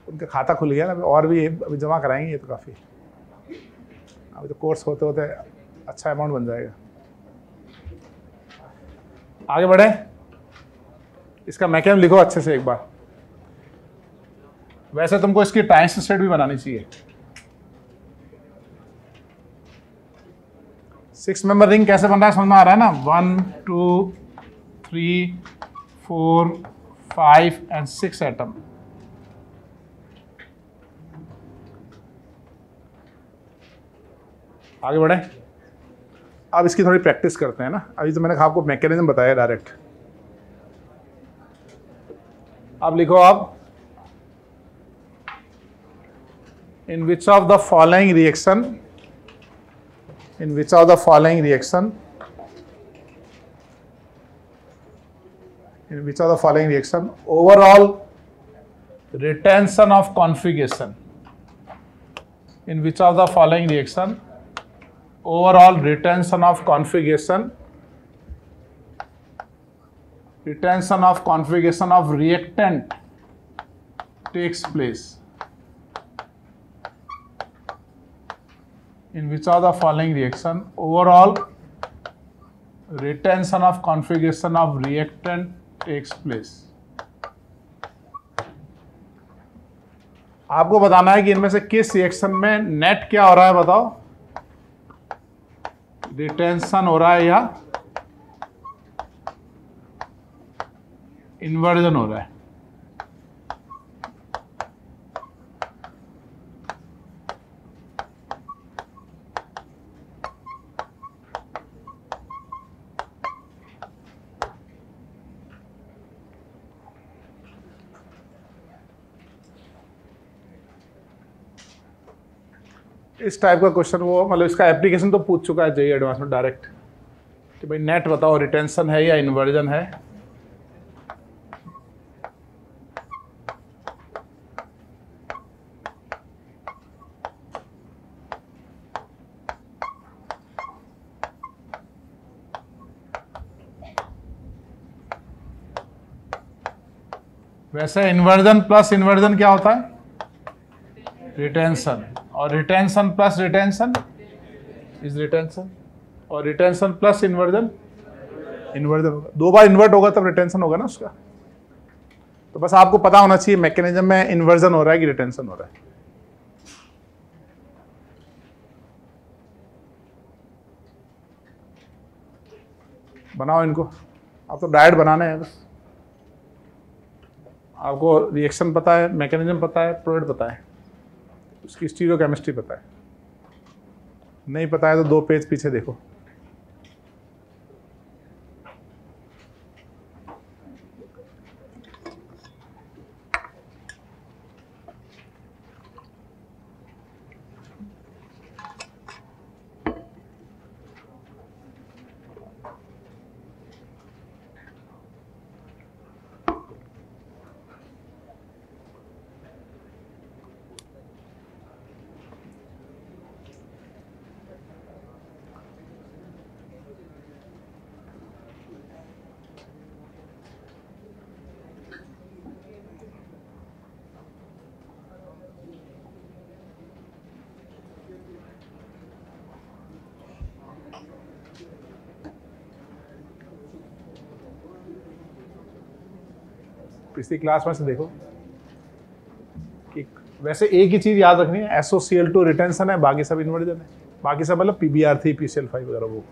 उनका खाता खुल गया ना, और भी अभी जमा कराएंगे, ये तो काफ़ी, अभी तो कोर्स होते होते अच्छा अमाउंट बन जाएगा। आगे बढ़े, इसका मैकेनिज्म लिखो अच्छे से एक बार। वैसे तुमको इसकी ट्रांसिस्टेट भी बनानी चाहिए। 6 मेंबर रिंग कैसे बन रहा है समझ में आ रहा है ना? 1 2 3 4 5 एंड 6 एटम। आगे बढ़े, अब इसकी थोड़ी प्रैक्टिस करते हैं ना। अभी तो मैंने आपको मैकेनिज्म बताया डायरेक्ट। अब लिखो आप, in which of the following reaction, in which of the following reaction, in which of the following reaction overall retention of configuration, in which of the following reaction overall retention of configuration, retention of configuration of reactant takes place, in which of the following reaction overall retention of configuration of reactant takes place। आपको बताना है कि इनमें से किस reaction में net क्या हो रहा है, बताओ? रिटेंशन हो रहा है या इन्वर्जन हो रहा है? इस टाइप का क्वेश्चन वो मतलब इसका एप्लीकेशन तो पूछ चुका है जेईई एडवांस में डायरेक्ट कि भाई नेट बताओ रिटेंशन है या इन्वर्जन है। वैसे इन्वर्जन प्लस इन्वर्जन क्या होता है? रिटेंशन। और retention plus retention is retention, और रिटेंशन प्लस इन्वर्जन इन्वर्जन होगा। 2 बार इन्वर्ट होगा तब रिटेंशन होगा ना उसका। तो बस आपको पता होना चाहिए मैकेनिज्म में इन्वर्जन हो रहा है कि रिटेंशन हो रहा है। बनाओ इनको, आप तो डायरेक्ट बनाने हैं बस। आपको रिएक्शन पता है, मैकेनिज्म पता है, प्रोडक्ट पता है, उसकी स्टीरियोकेमिस्ट्री पता है। नहीं पता है तो 2 पेज पीछे देखो। पिछली क्लास में से देखो कि वैसे एक ही चीज याद रखनी है, SOCl2 रिटेंशन है, बाकी सब इन्वर्जन है, बाकी सब मतलब PBr3 PCl5 वगैरह वो।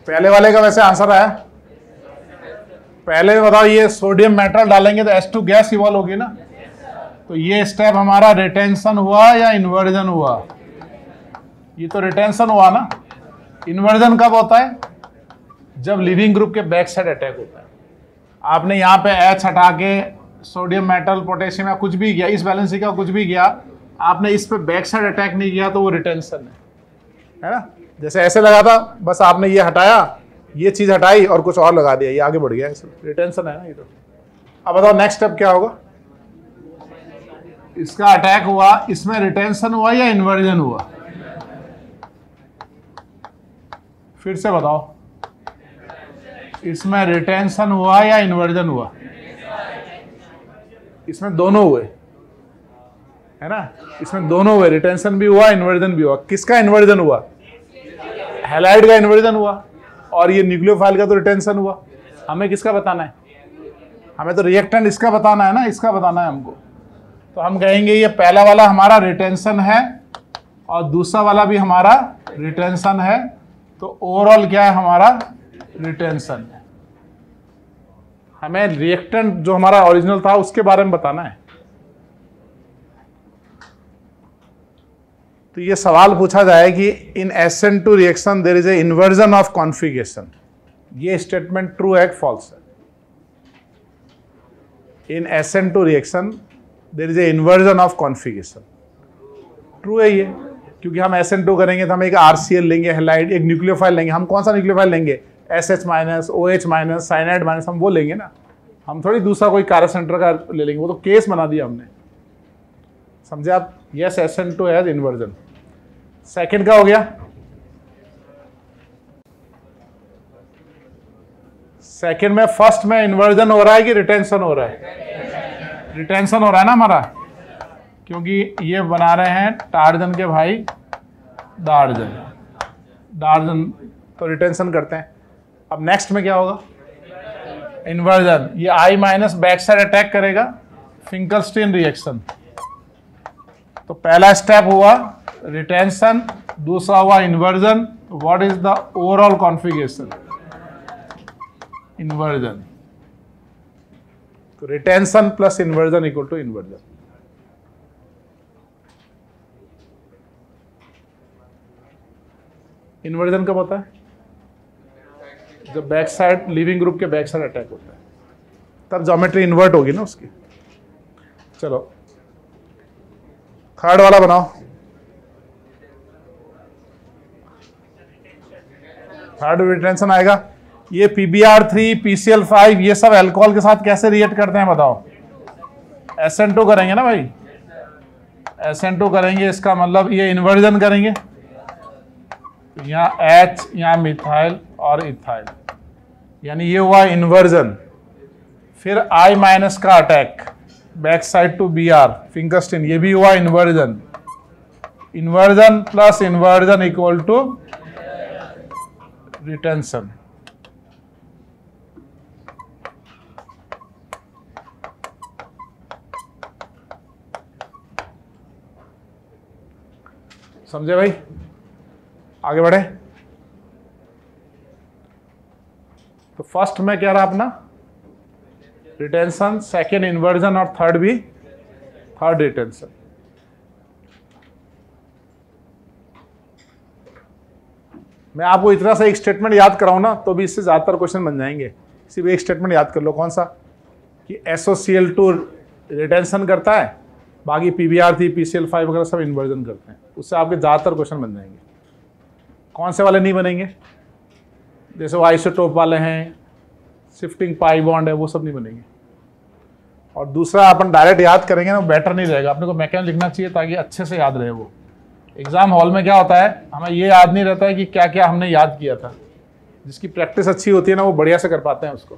पहले वाले का वैसे आंसर आया। पहले बताओ, ये सोडियम मेटल डालेंगे तो H2 गैस इवॉल्व होगी ना, तो ये स्टेप हमारा रिटेंशन हुआ या इन्वर्जन हुआ? ये तो रिटेंशन हुआ ना। इन्वर्जन कब होता है? जब लिविंग ग्रुप के बैक साइड अटैक होता है। आपने यहाँ पे H हटा के सोडियम मेटल पोटेशियम या कुछ भी किया, इस वैलेंसी का कुछ भी किया, आपने इस पे बैक साइड अटैक नहीं किया तो वो रिटेंशन है ना। जैसे ऐसे लगा था, बस आपने ये हटाया, ये चीज हटाई और कुछ और लगा दिया, ये आगे बढ़ गया, रिटेंशन है ना ये तो। अब बताओ नेक्स्ट स्टेप क्या होगा? इसका अटैक हुआ, इसमें रिटेंशन हुआ या इन्वर्जन हुआ? फिर से बताओ, इसमें रिटेंशन हुआ या इन्वर्जन हुआ? इसमें दोनों हुए, है ना, इसमें दोनों हुए, रिटेंशन भी हुआ, इन्वर्जन भी हुआ। किसका इन्वर्जन हुआ? हैलाइड का इन्वर्जन हुआ, और ये न्यूक्लियोफाइल का तो रिटेंशन हुआ। हमें किसका बताना है? हमें तो रिएक्टेंट इसका बताना है ना, इसका बताना है हमको। तो हम कहेंगे ये पहला वाला हमारा रिटेंशन है और दूसरा वाला भी हमारा रिटेंशन है, तो ओवरऑल क्या है हमारा? रिटेंशन है। हमें रिएक्टेंट जो हमारा ओरिजिनल था उसके बारे में बताना है। तो ये सवाल पूछा जाए कि in SN2 reaction there is a inversion of configuration, ये स्टेटमेंट ट्रू है कि फॉल्स है? In SN2 reaction there is a inversion of configuration, true है ये, क्योंकि हम SN2 करेंगे तो हम एक RCl लेंगे, हैलाइड, एक न्यूक्लियोफाइल लेंगे। हम कौन सा न्यूक्लियोफाइल लेंगे? SH minus, OH minus, cyanide minus, हम वो लेंगे ना। हम थोड़ी दूसरा कोई कार्य सेंटर का ले लेंगे, वो तो केस बना दिया हमने, समझे आप? Yes, SN2 has inversion. Second का हो गया, सेकंड में फर्स्ट में इन्वर्जन हो रहा है कि रिटेंशन हो रहा है? रिटेंशन हो रहा है ना हमारा, क्योंकि ये बना रहे हैं टार्जन के भाई डार्जन, डार्जन तो रिटेंशन करते हैं। अब नेक्स्ट में क्या होगा? इन्वर्जन। ये I minus back side attack करेगा, फिंकलस्टीन रिएक्शन। तो पहला स्टेप हुआ रिटेंशन, दूसरा हुआ inversion. What is the overall configuration? Inversion. तो retention plus inversion equal to inversion. Inversion कब होता है? जब बैक साइड, लिविंग ग्रुप के बैक साइड अटैक होता है, तब ज्योमेट्री इन्वर्ट होगी ना उसकी। चलो थर्ड वाला बनाओ। थर्ड रिटेंशन आएगा। ये PBr3 PCl5 ये सब अल्कोहल के साथ कैसे रिएक्ट करते हैं बताओ? SN2 करेंगे ना भाई, SN2 करेंगे, इसका मतलब ये इन्वर्जन करेंगे, यहाँ H, यहाँ मिथाइल और इथाइल, यानी ये हुआ इन्वर्जन। फिर I माइनस का attack back side to Br Finkelstein, ये भी हुआ inversion. Inversion plus inversion equal to retention. समझे भाई? आगे बढ़े। तो फर्स्ट में क्या रहा अपना? रिटेंशन, सेकेंड इन्वर्जन और थर्ड भी, थर्ड रिटेंशन। मैं आपको इतना सा एक स्टेटमेंट याद कराऊँ ना तो भी इससे ज़्यादातर क्वेश्चन बन जाएंगे। सिर्फ एक स्टेटमेंट याद कर लो, कौन सा, कि SOCl2 रिटेंशन करता है, बाकी PBr3 PCl5 वगैरह सब इन्वर्जन करते हैं। उससे आपके ज़्यादातर क्वेश्चन बन जाएंगे। कौन से वाले नहीं बनेंगे? जैसे वो आइसोटोप वाले हैं, शिफ्टिंग पाई बॉन्ड है, वो सब नहीं बनेंगे। और दूसरा अपन डायरेक्ट याद करेंगे ना, बेटर नहीं रहेगा। अपने को मैकेनिज्म लिखना चाहिए ताकि अच्छे से याद रहे। वो एग्जाम हॉल में क्या होता है, हमें ये याद नहीं रहता है कि क्या क्या हमने याद किया था। जिसकी प्रैक्टिस अच्छी होती है ना, वो बढ़िया से कर पाते हैं उसको।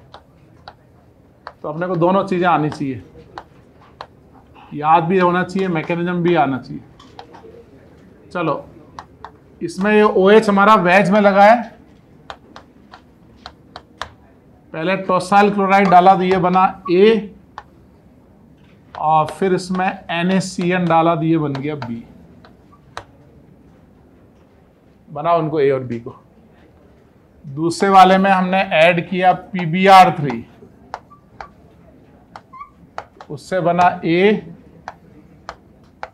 तो अपने को दोनों चीज़ें आनी चाहिए, याद भी होना चाहिए, मैकेनिज्म भी आना चाहिए। चलो, इसमें ये OH हमारा वेज में लगा है। पहले टोसाइल क्लोराइड डाला तो ये बना A, और फिर इसमें NaCN डाला तो ये बन गया B। बना उनको A और B को। दूसरे वाले में हमने ऐड किया PBr3, उससे बना A,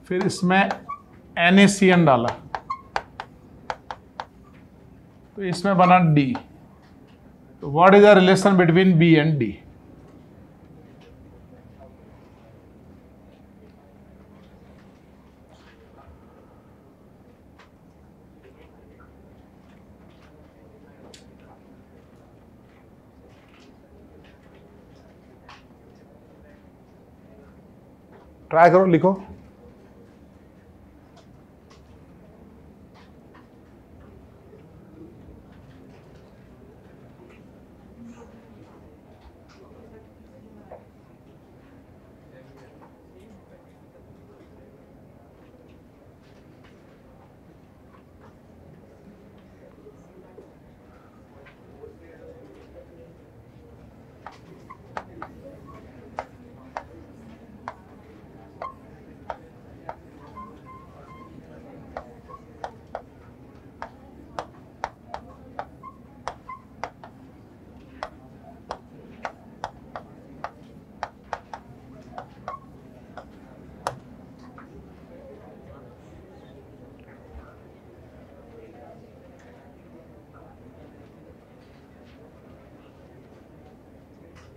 फिर इसमें NaCN डाला तो इसमें बना D। तो what is the relation between B and D? Try करो, लिखो।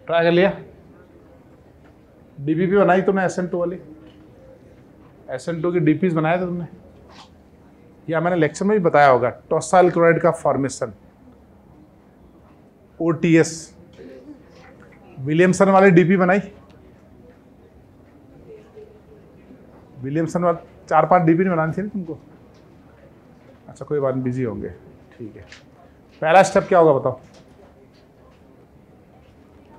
ट्राई कर लिया? DPP बनाई तुमने SN2 वाली? SN2 की DPs बनाया था तुमने? या मैंने लेक्चर में भी बताया होगा, टोसाइल क्लोराइड का फॉर्मेशन, OTS। विलियमसन वाली DP बनाई? विलियमसन वाली 4-5 DP नहीं बनानी थी ना तुमको? अच्छा, कोई बात नहीं, बिजी होंगे, ठीक है। पहला स्टेप क्या होगा बताओ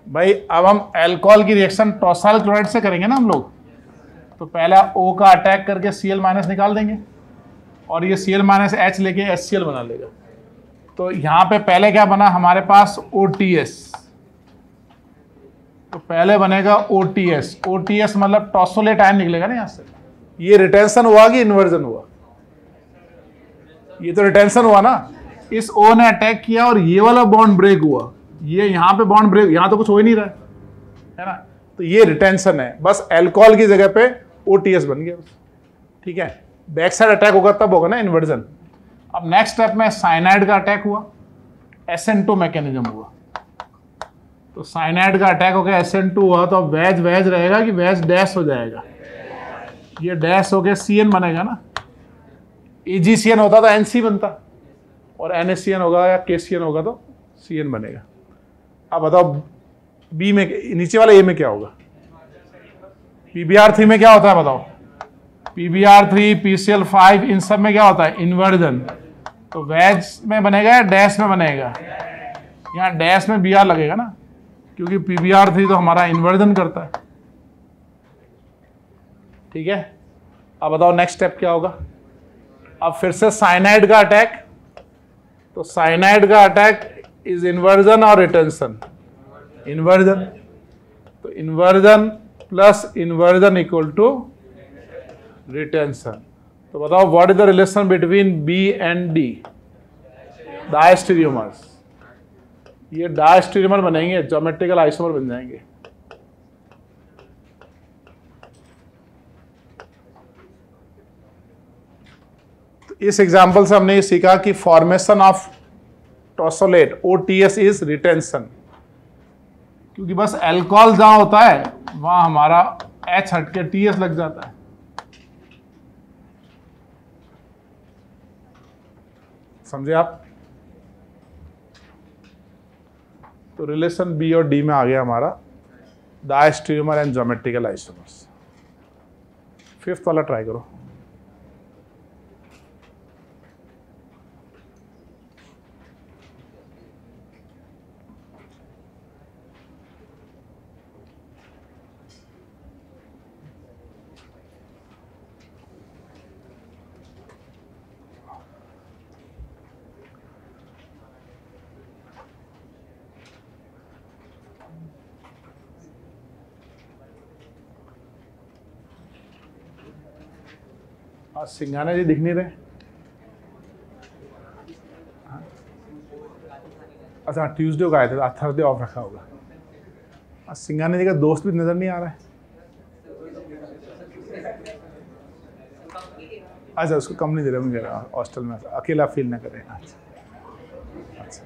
भाई? अब हम अल्कोहल की रिएक्शन टोसाइल क्लोराइड से करेंगे ना हम लोग। तो पहला O का अटैक करके Cl- निकाल देंगे, और ये Cl- लेके HCl बना लेगा। तो यहाँ पे पहले क्या बना हमारे पास? OTS। तो पहले बनेगा OTS। OTS मतलब टॉसोलेट आयन निकलेगा ना यहाँ से। ये रिटेंशन हुआ कि इन्वर्जन हुआ? ये तो रिटेंशन हुआ ना। इस O ने अटैक किया और ये वाला बॉन्ड ब्रेक हुआ, ये यहाँ पे बॉन्ड ब्रेक, यहाँ तो कुछ हो ही नहीं रहा है ना। तो ये रिटेंशन है, बस अल्कोहल की जगह पे OTS बन गया, ठीक है। बैक साइड अटैक होगा तब होगा ना इन्वर्जन। अब नेक्स्ट स्टेप में साइनाइड का अटैक हुआ, SN2 मैकेनिज्म हुआ। तो साइनाइड का अटैक होकर SN2 हुआ तो अब वेज वेज रहेगा कि वेज डैश हो जाएगा? ये डैश होकर CN बनेगा ना। AgCN होता तो NC बनता, और NaCN होगा या KCN होगा तो CN बनेगा। अब बताओ B में, नीचे वाला A में क्या होगा? PBr3 में क्या होता है बताओ? PBr3 PCl5 इन सब में क्या होता है? इन्वर्जन। तो वेज में बनेगा या डैश में बनेगा? यहाँ डैश में Br लगेगा ना, क्योंकि PBr3 तो हमारा इन्वर्जन करता है, ठीक है। अब बताओ नेक्स्ट स्टेप क्या होगा? अब फिर से साइनाइड का अटैक। तो साइनाइड का अटैक इज इन्वर्जन और रिटेंशन? इन्वर्जन। तो inversion plus inversion equal to retention. तो बताओ what is the relation between B and D? Diastereomers. ये डायस्टेरियोमर बनेंगे, ज्योमेट्रिकल आइसोमर बन जाएंगे। तो इस एग्जांपल से हमने ये सीखा कि formation of tosylate, OTS is retention, क्योंकि बस अल्कोहल जहां होता है वहां हमारा H हट के TS लग जाता है। समझे आप? तो रिलेशन बी और डी में आ गया हमारा डायस्टेरियोमर एंड ज्योमेट्रिकल आइसोमर्स। फिफ्थ वाला ट्राई करो। आज सिंघाना जी दिख नहीं रहे। अच्छा ट्यूसडे को आए थे, आज थर्सडे ऑफ रखा होगा। आज सिंघाना जी का दोस्त भी नजर नहीं आ रहा है। अच्छा उसको कम नहीं दे रहे मुझे हॉस्टल में, अकेला फील ना करें। अच्छा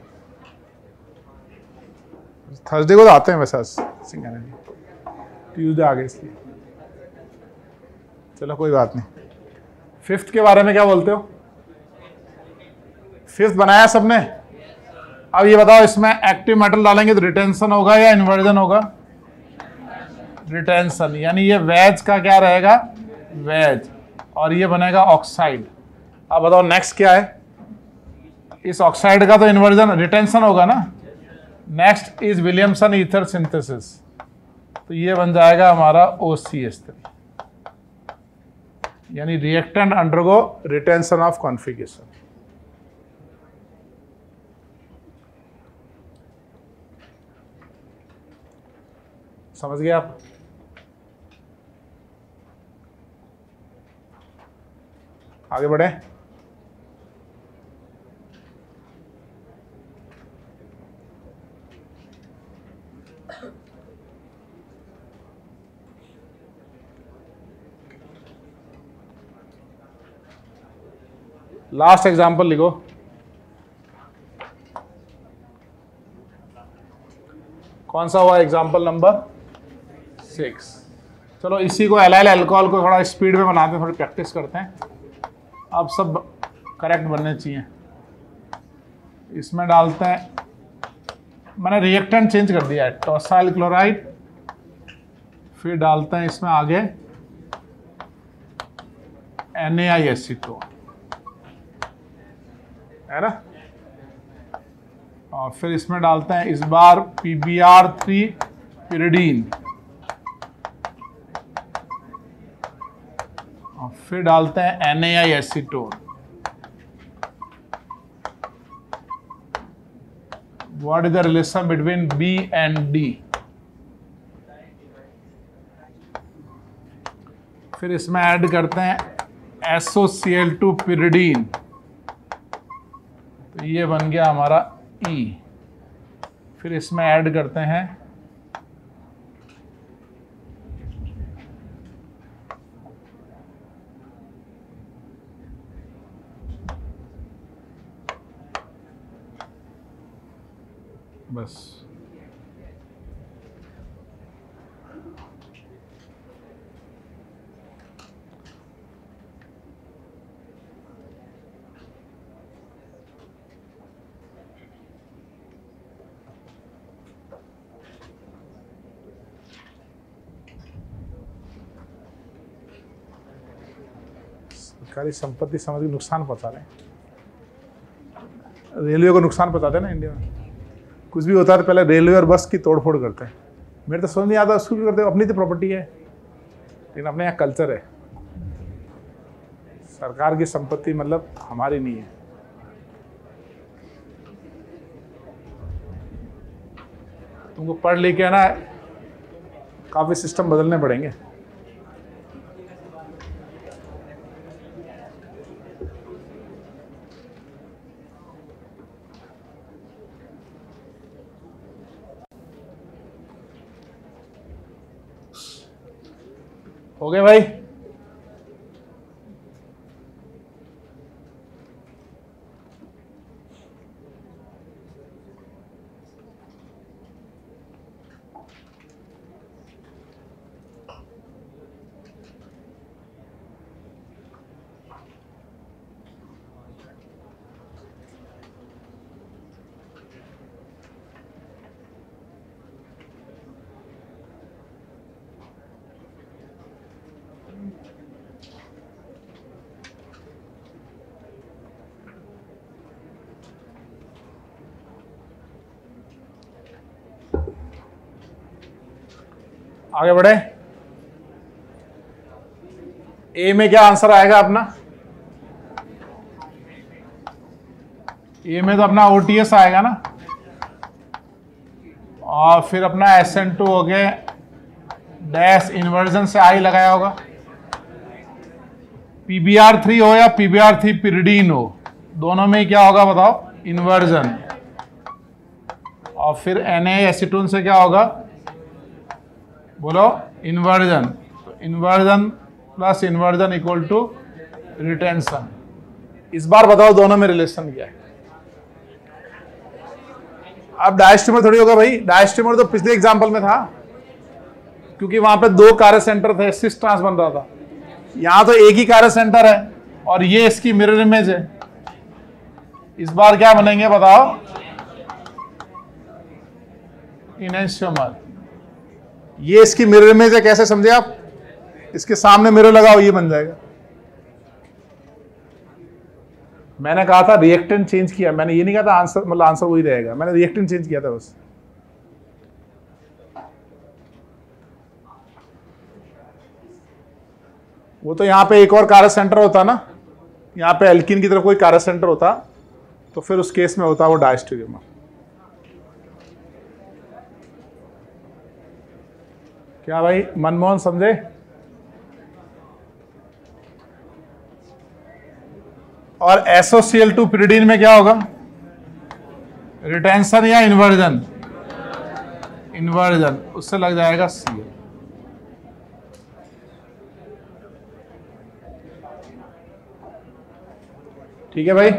थर्सडे को तो आते हैं वैसे आज सिंघाना जी, ट्यूसडे आ गए इसलिए। चलो कोई बात नहीं। फिफ्थ के बारे में क्या बोलते हो? फिफ्थ बनाया सबने? अब ये बताओ इसमें एक्टिव मेटल डालेंगे तो रिटेंशन होगा या इन्वर्जन होगा? रिटेंशन, यानी ये वेज का क्या रहेगा? वेज, और ये बनेगा ऑक्साइड। अब बताओ नेक्स्ट क्या है? इस ऑक्साइड का तो इन्वर्जन रिटेंशन होगा ना। Next is Williamson ether synthesis, तो ये बन जाएगा हमारा OCH3, यानी reactant undergo retention of configuration. समझ गए आप? आगे बढ़े। लास्ट एग्जाम्पल लिखो। कौन सा हुआ एग्जाम्पल नंबर 6? चलो इसी को एलाइल अल्कोहल को थोड़ा स्पीड में बनाते हैं, थोड़ी प्रैक्टिस करते हैं। अब सब करेक्ट बनने चाहिए। इसमें डालते हैं, मैंने रिएक्टेंट चेंज कर दिया है, टॉसाइल क्लोराइड, फिर डालते हैं इसमें आगे NaI एसीटोन, है ना, और फिर इसमें डालते हैं इस बार PbR3 पिरिडीन, और फिर डालते हैं NaI acetone. What is the relation between B and D? फिर इसमें ऐड करते हैं SOCl2 पिरिडीन, तो ये बन गया हमारा E। फिर इसमें ऐड करते हैं बस सरकारी संपत्ति समझ के नुकसान पहुंचा रहे हैं। रेलवे को नुकसान पहुंचाते हैं ना इंडिया में। कुछ भी होता है तो पहले रेलवे और बस की तोड़फोड़ करते हैं। मेरे तो समझ नहीं आता उसको क्यों करते हैं, अपनी तो प्रॉपर्टी है, लेकिन अपने यहाँ कल्चर है। सरकार की संपत्ति मतलब हमारी नहीं है। तुमको पढ़ लिखे ना काफी सिस्टम बदलने पड़ेंगे। हो गए भाई? आगे बढ़े। ए में क्या आंसर आएगा अपना? ए में तो अपना OTS आएगा ना, और फिर अपना SN2 हो गया, डैश इन्वर्जन से आई लगाया होगा। PBr3 हो या PBr3 pyridine हो, दोनों में क्या होगा बताओ? इन्वर्जन। और फिर Na एसीटोन से क्या होगा? बोलो, इन्वर्जन। तो inversion plus inversion equal to retention. इस बार बताओ दोनों में रिलेशन क्या है? अब डायस्टेमर थोड़ी होगा भाई, डायस्टेमर तो पिछले एग्जांपल में था, क्योंकि वहां पे 2 कार्य सेंटर थे, सिस ट्रांस बन रहा था। यहां तो एक ही कार्य सेंटर है और ये इसकी मिरर इमेज है। इस बार क्या बनेंगे बताओ? इनेंशियोमर। ये इसकी मिरर इमेज है, कैसे समझे आप? इसके सामने मिरर लगाओ, ये बन जाएगा। मैंने कहा था रिएक्टेंट चेंज किया, मैंने ये नहीं कहा था आंसर, मतलब आंसर वही रहेगा, मैंने रिएक्टेंट चेंज किया था बस। वो तो यहाँ पे एक और कार्य सेंटर होता ना, यहाँ पे एल्कीन की तरफ कोई कार्य सेंटर होता, तो फिर उस केस में होता वो डायस्टेरियोमर। क्या भाई मनमोहन समझे? और SOCl2 pyridine में क्या होगा? रिटेंशन या इन्वर्जन? इन्वर्जन, उससे लग जाएगा Cl। ठीक है भाई,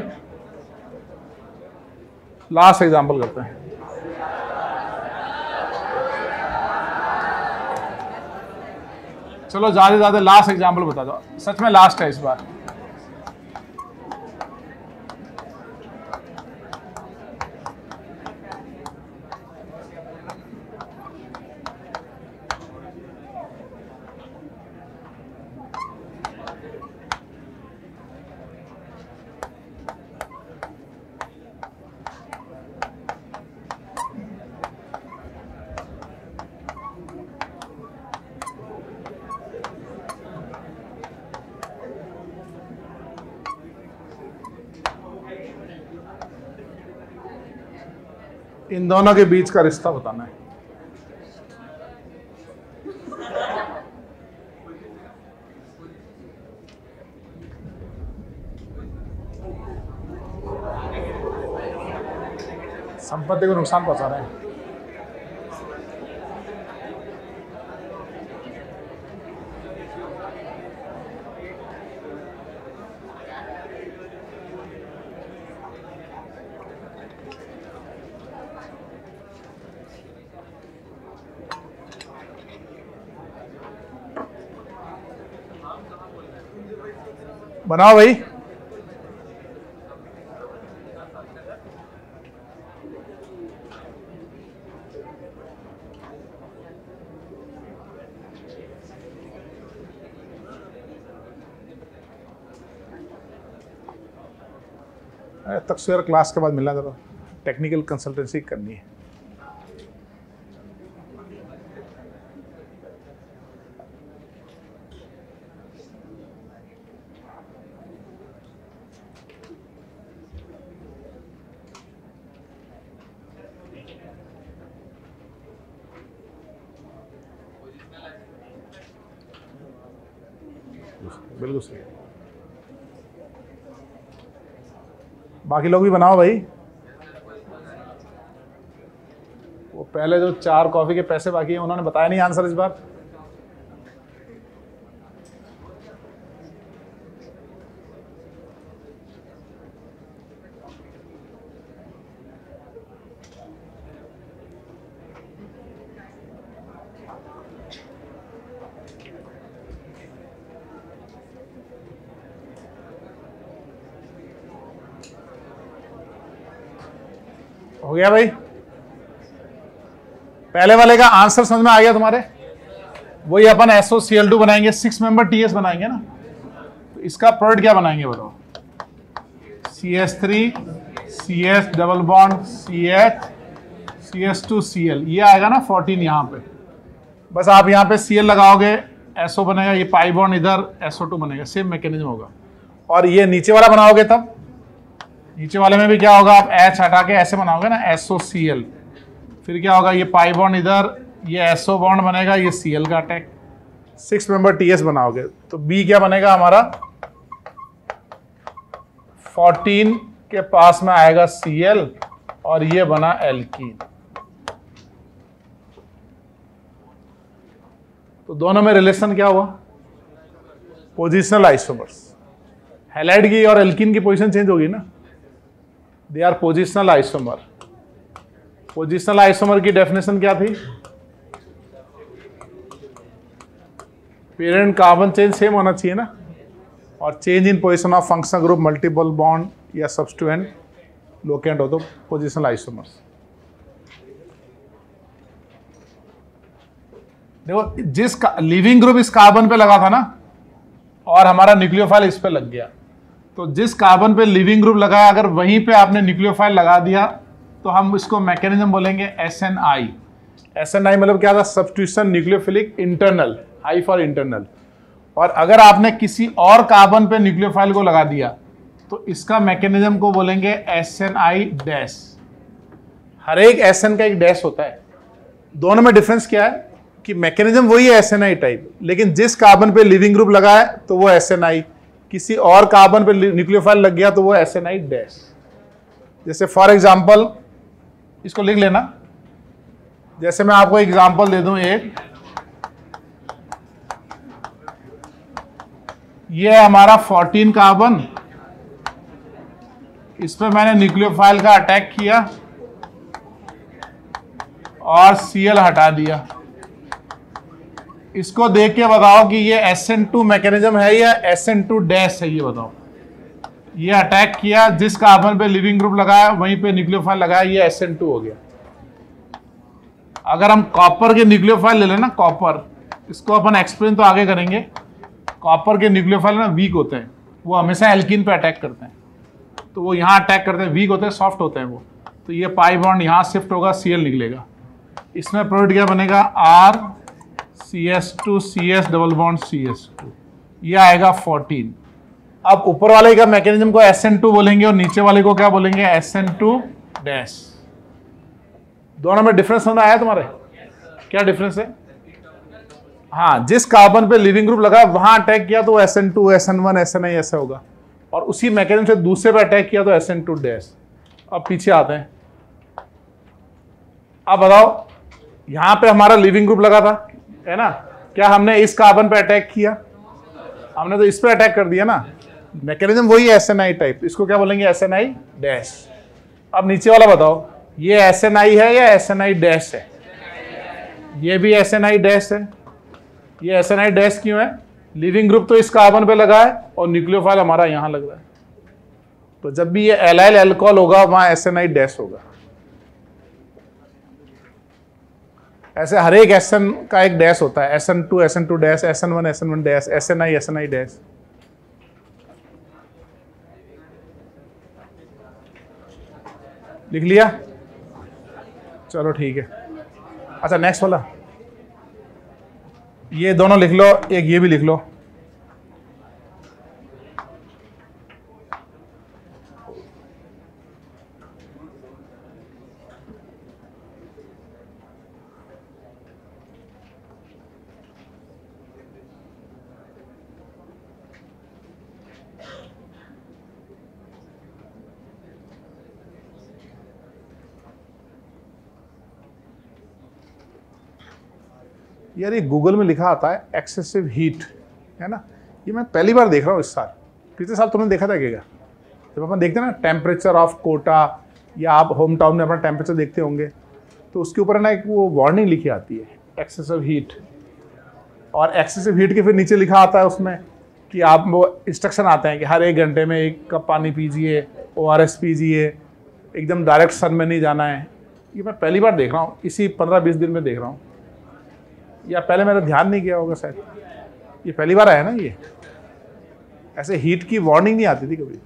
लास्ट एग्जांपल करते हैं। चलो ज्यादा ज्यादा लास्ट एग्जांपल बता दो, सच में लास्ट है इस बार। इन दोनों के बीच का रिश्ता बताना है। संपत्ति को नुकसान पहुंचा रहे हैं। बनाओ भाई। तक सर क्लास के बाद मिलना, जरा टेक्निकल कंसल्टेंसी करनी है। बिल्कुल सही। बाकी लोग भी बनाओ भाई। वो पहले जो 4 कॉफी के पैसे बाकी हैं उन्होंने बताया नहीं आंसर इस बार। हो गया भाई? पहले वाले का आंसर समझ में आ गया तुम्हारे? वही अपन SOCl2 बनाएंगे, 6 मेंबर TS बनाएंगे ना, तो इसका प्रोडक्ट क्या बनाएंगे बताओ? CH3 CH double bond CH CH2 Cl, ये आएगा ना 14 यहाँ पे। बस आप यहाँ पे Cl लगाओगे, SO बनेगा, ये पाई बॉन्ड इधर SO2 बनेगा, सेम मैकेनिज्म होगा। और ये नीचे वाला बनाओगे तब नीचे वाले में भी क्या होगा, आप H हटा के ऐसे बनाओगे ना SOCl, फिर क्या होगा, ये पाई बॉन्ड इधर, ये SO बॉन्ड बनेगा, ये Cl का अटैक, 6 मेंबर TS बनाओगे तो B क्या बनेगा हमारा, 14 के पास में आएगा Cl और ये बना एल्कीन। तो दोनों में रिलेशन क्या हुआ, पोजिशनल आइसोमर्स। हैलाइड की और एल्कीन की पोजीशन चेंज होगी ना, they are positional isomer. Positional isomer की डेफिनेशन क्या थी, पेरेंट कार्बन चेंज सेम होना चाहिए ना, और change in position of functional group, multiple bond या सब्स्टिट्यूएंट लोकेंट हो तो पोजिशनल आइसोमर्स। देखो जिस लिविंग ग्रुप इस कार्बन पे लगा था ना और हमारा न्यूक्लियोफाइल इस पे लग गया, तो जिस कार्बन पे लिविंग ग्रुप लगाया अगर वहीं पे आपने न्यूक्लियोफाइल लगा दिया तो हम इसको मैकेनिज्म बोलेंगे SNI। SNI मतलब क्या था, substitution nucleophilic internal, I for internal. और अगर आपने किसी और कार्बन पे न्यूक्लियोफाइल को लगा दिया तो इसका मैकेनिज्म को बोलेंगे SNI डैश। हर एक SN का एक डैश होता है। दोनों में डिफरेंस क्या है कि मैकेनिज्म वही है SNI टाइप, लेकिन जिस कार्बन पे लिविंग ग्रुप लगा है तो वो SNI, किसी और कार्बन पे न्यूक्लियोफाइल लग गया तो वो SNI डैश। जैसे फॉर एग्जांपल इसको लिख लेना, जैसे मैं आपको एग्जांपल दे दूं एक, ये है हमारा 14 कार्बन, इस पे मैंने न्यूक्लियोफाइल का अटैक किया और Cl हटा दिया। इसको देख के बताओ कि ये SN2 मैकेनिज्म है या SN2 डैश है, ये बताओ। ये अटैक किया, जिस कार्बन पे लिविंग ग्रुप लगाया वहीं पे न्यूक्लियोफाइल लगाया, ये SN2 हो गया। अगर हम कॉपर के न्यूक्लियोफाइल ले लेना, कॉपर, इसको अपन एक्सप्लेन तो आगे करेंगे। कॉपर के न्यूक्लियोफाइल ना वीक होते हैं, वो हमेशा एल्कीन पे अटैक करते हैं, तो वो यहाँ अटैक करते हैं, वीक होते हैं, सॉफ्ट होते हैं वो। तो ये पाई बॉन्ड यहाँ शिफ्ट होगा, Cl निकलेगा, इसमें प्रोडक्ट क्या बनेगा, RCS2 CS double bond CS2, ये आएगा 14। अब ऊपर वाले का मैकेनिज्म को SN2 बोलेंगे और नीचे वाले को क्या बोलेंगे, SN2 डैश। दोनों में डिफरेंस समझ आया तुम्हारे, क्या डिफरेंस है? हाँ, जिस कार्बन पे लिविंग ग्रुप लगा वहां अटैक किया तो SN2 SN1 SNI ऐसा होगा, और उसी मैकेनिज्म से दूसरे पे अटैक किया तो SN2 डैश। अब पीछे आते हैं, अब बताओ यहां पे हमारा लिविंग ग्रुप लगा था, है ना, क्या हमने इस कार्बन पे अटैक किया? हमने तो इस पे अटैक कर दिया ना, मैकेनिज्म वही है SNI टाइप, इसको क्या बोलेंगे, SNI डैश। अब नीचे वाला बताओ, ये SNI है या SNI डैश है? ये भी SNI डैश है। ये SNI डैश क्यों है? लिविंग ग्रुप तो इस कार्बन पे लगा है और न्यूक्लियोफाइल हमारा यहां लग रहा है, तो जब भी ये एलाइल अल्कोहल होगा वहां SNI डैश होगा। ऐसे हर एक SN का एक डैश होता है, SN2 dash, SN1 dash, SNI dash. लिख लिया? चलो ठीक है। अच्छा नेक्स्ट वाला, ये दोनों लिख लो, एक ये भी लिख लो। यार ये गूगल में लिखा आता है एक्सेसिव हीट, है ना, ये मैं पहली बार देख रहा हूँ इस साल। पिछले साल तुमने देखा था क्या? जब अपन देखते हैं ना टेम्परेचर ऑफ कोटा, या आप होम टाउन में अपना टेम्परेचर देखते होंगे, तो उसके ऊपर ना एक वो वार्निंग लिखी आती है, एक्सेसिव हीट। और एक्सेसिव हीट के फिर नीचे लिखा आता है उसमें कि आप वो इंस्ट्रक्शन आते हैं कि हर 1 घंटे में 1 कप पानी पीजिए, ORS पीजिए, एकदम डायरेक्ट सन में नहीं जाना है। ये मैं पहली बार देख रहा हूँ, इसी 15-20 दिन में देख रहा हूँ, या पहले मेरा ध्यान नहीं गया होगा शायद, ये पहली बार आया ना। ये ऐसे हीट की वार्निंग नहीं आती थी कभी।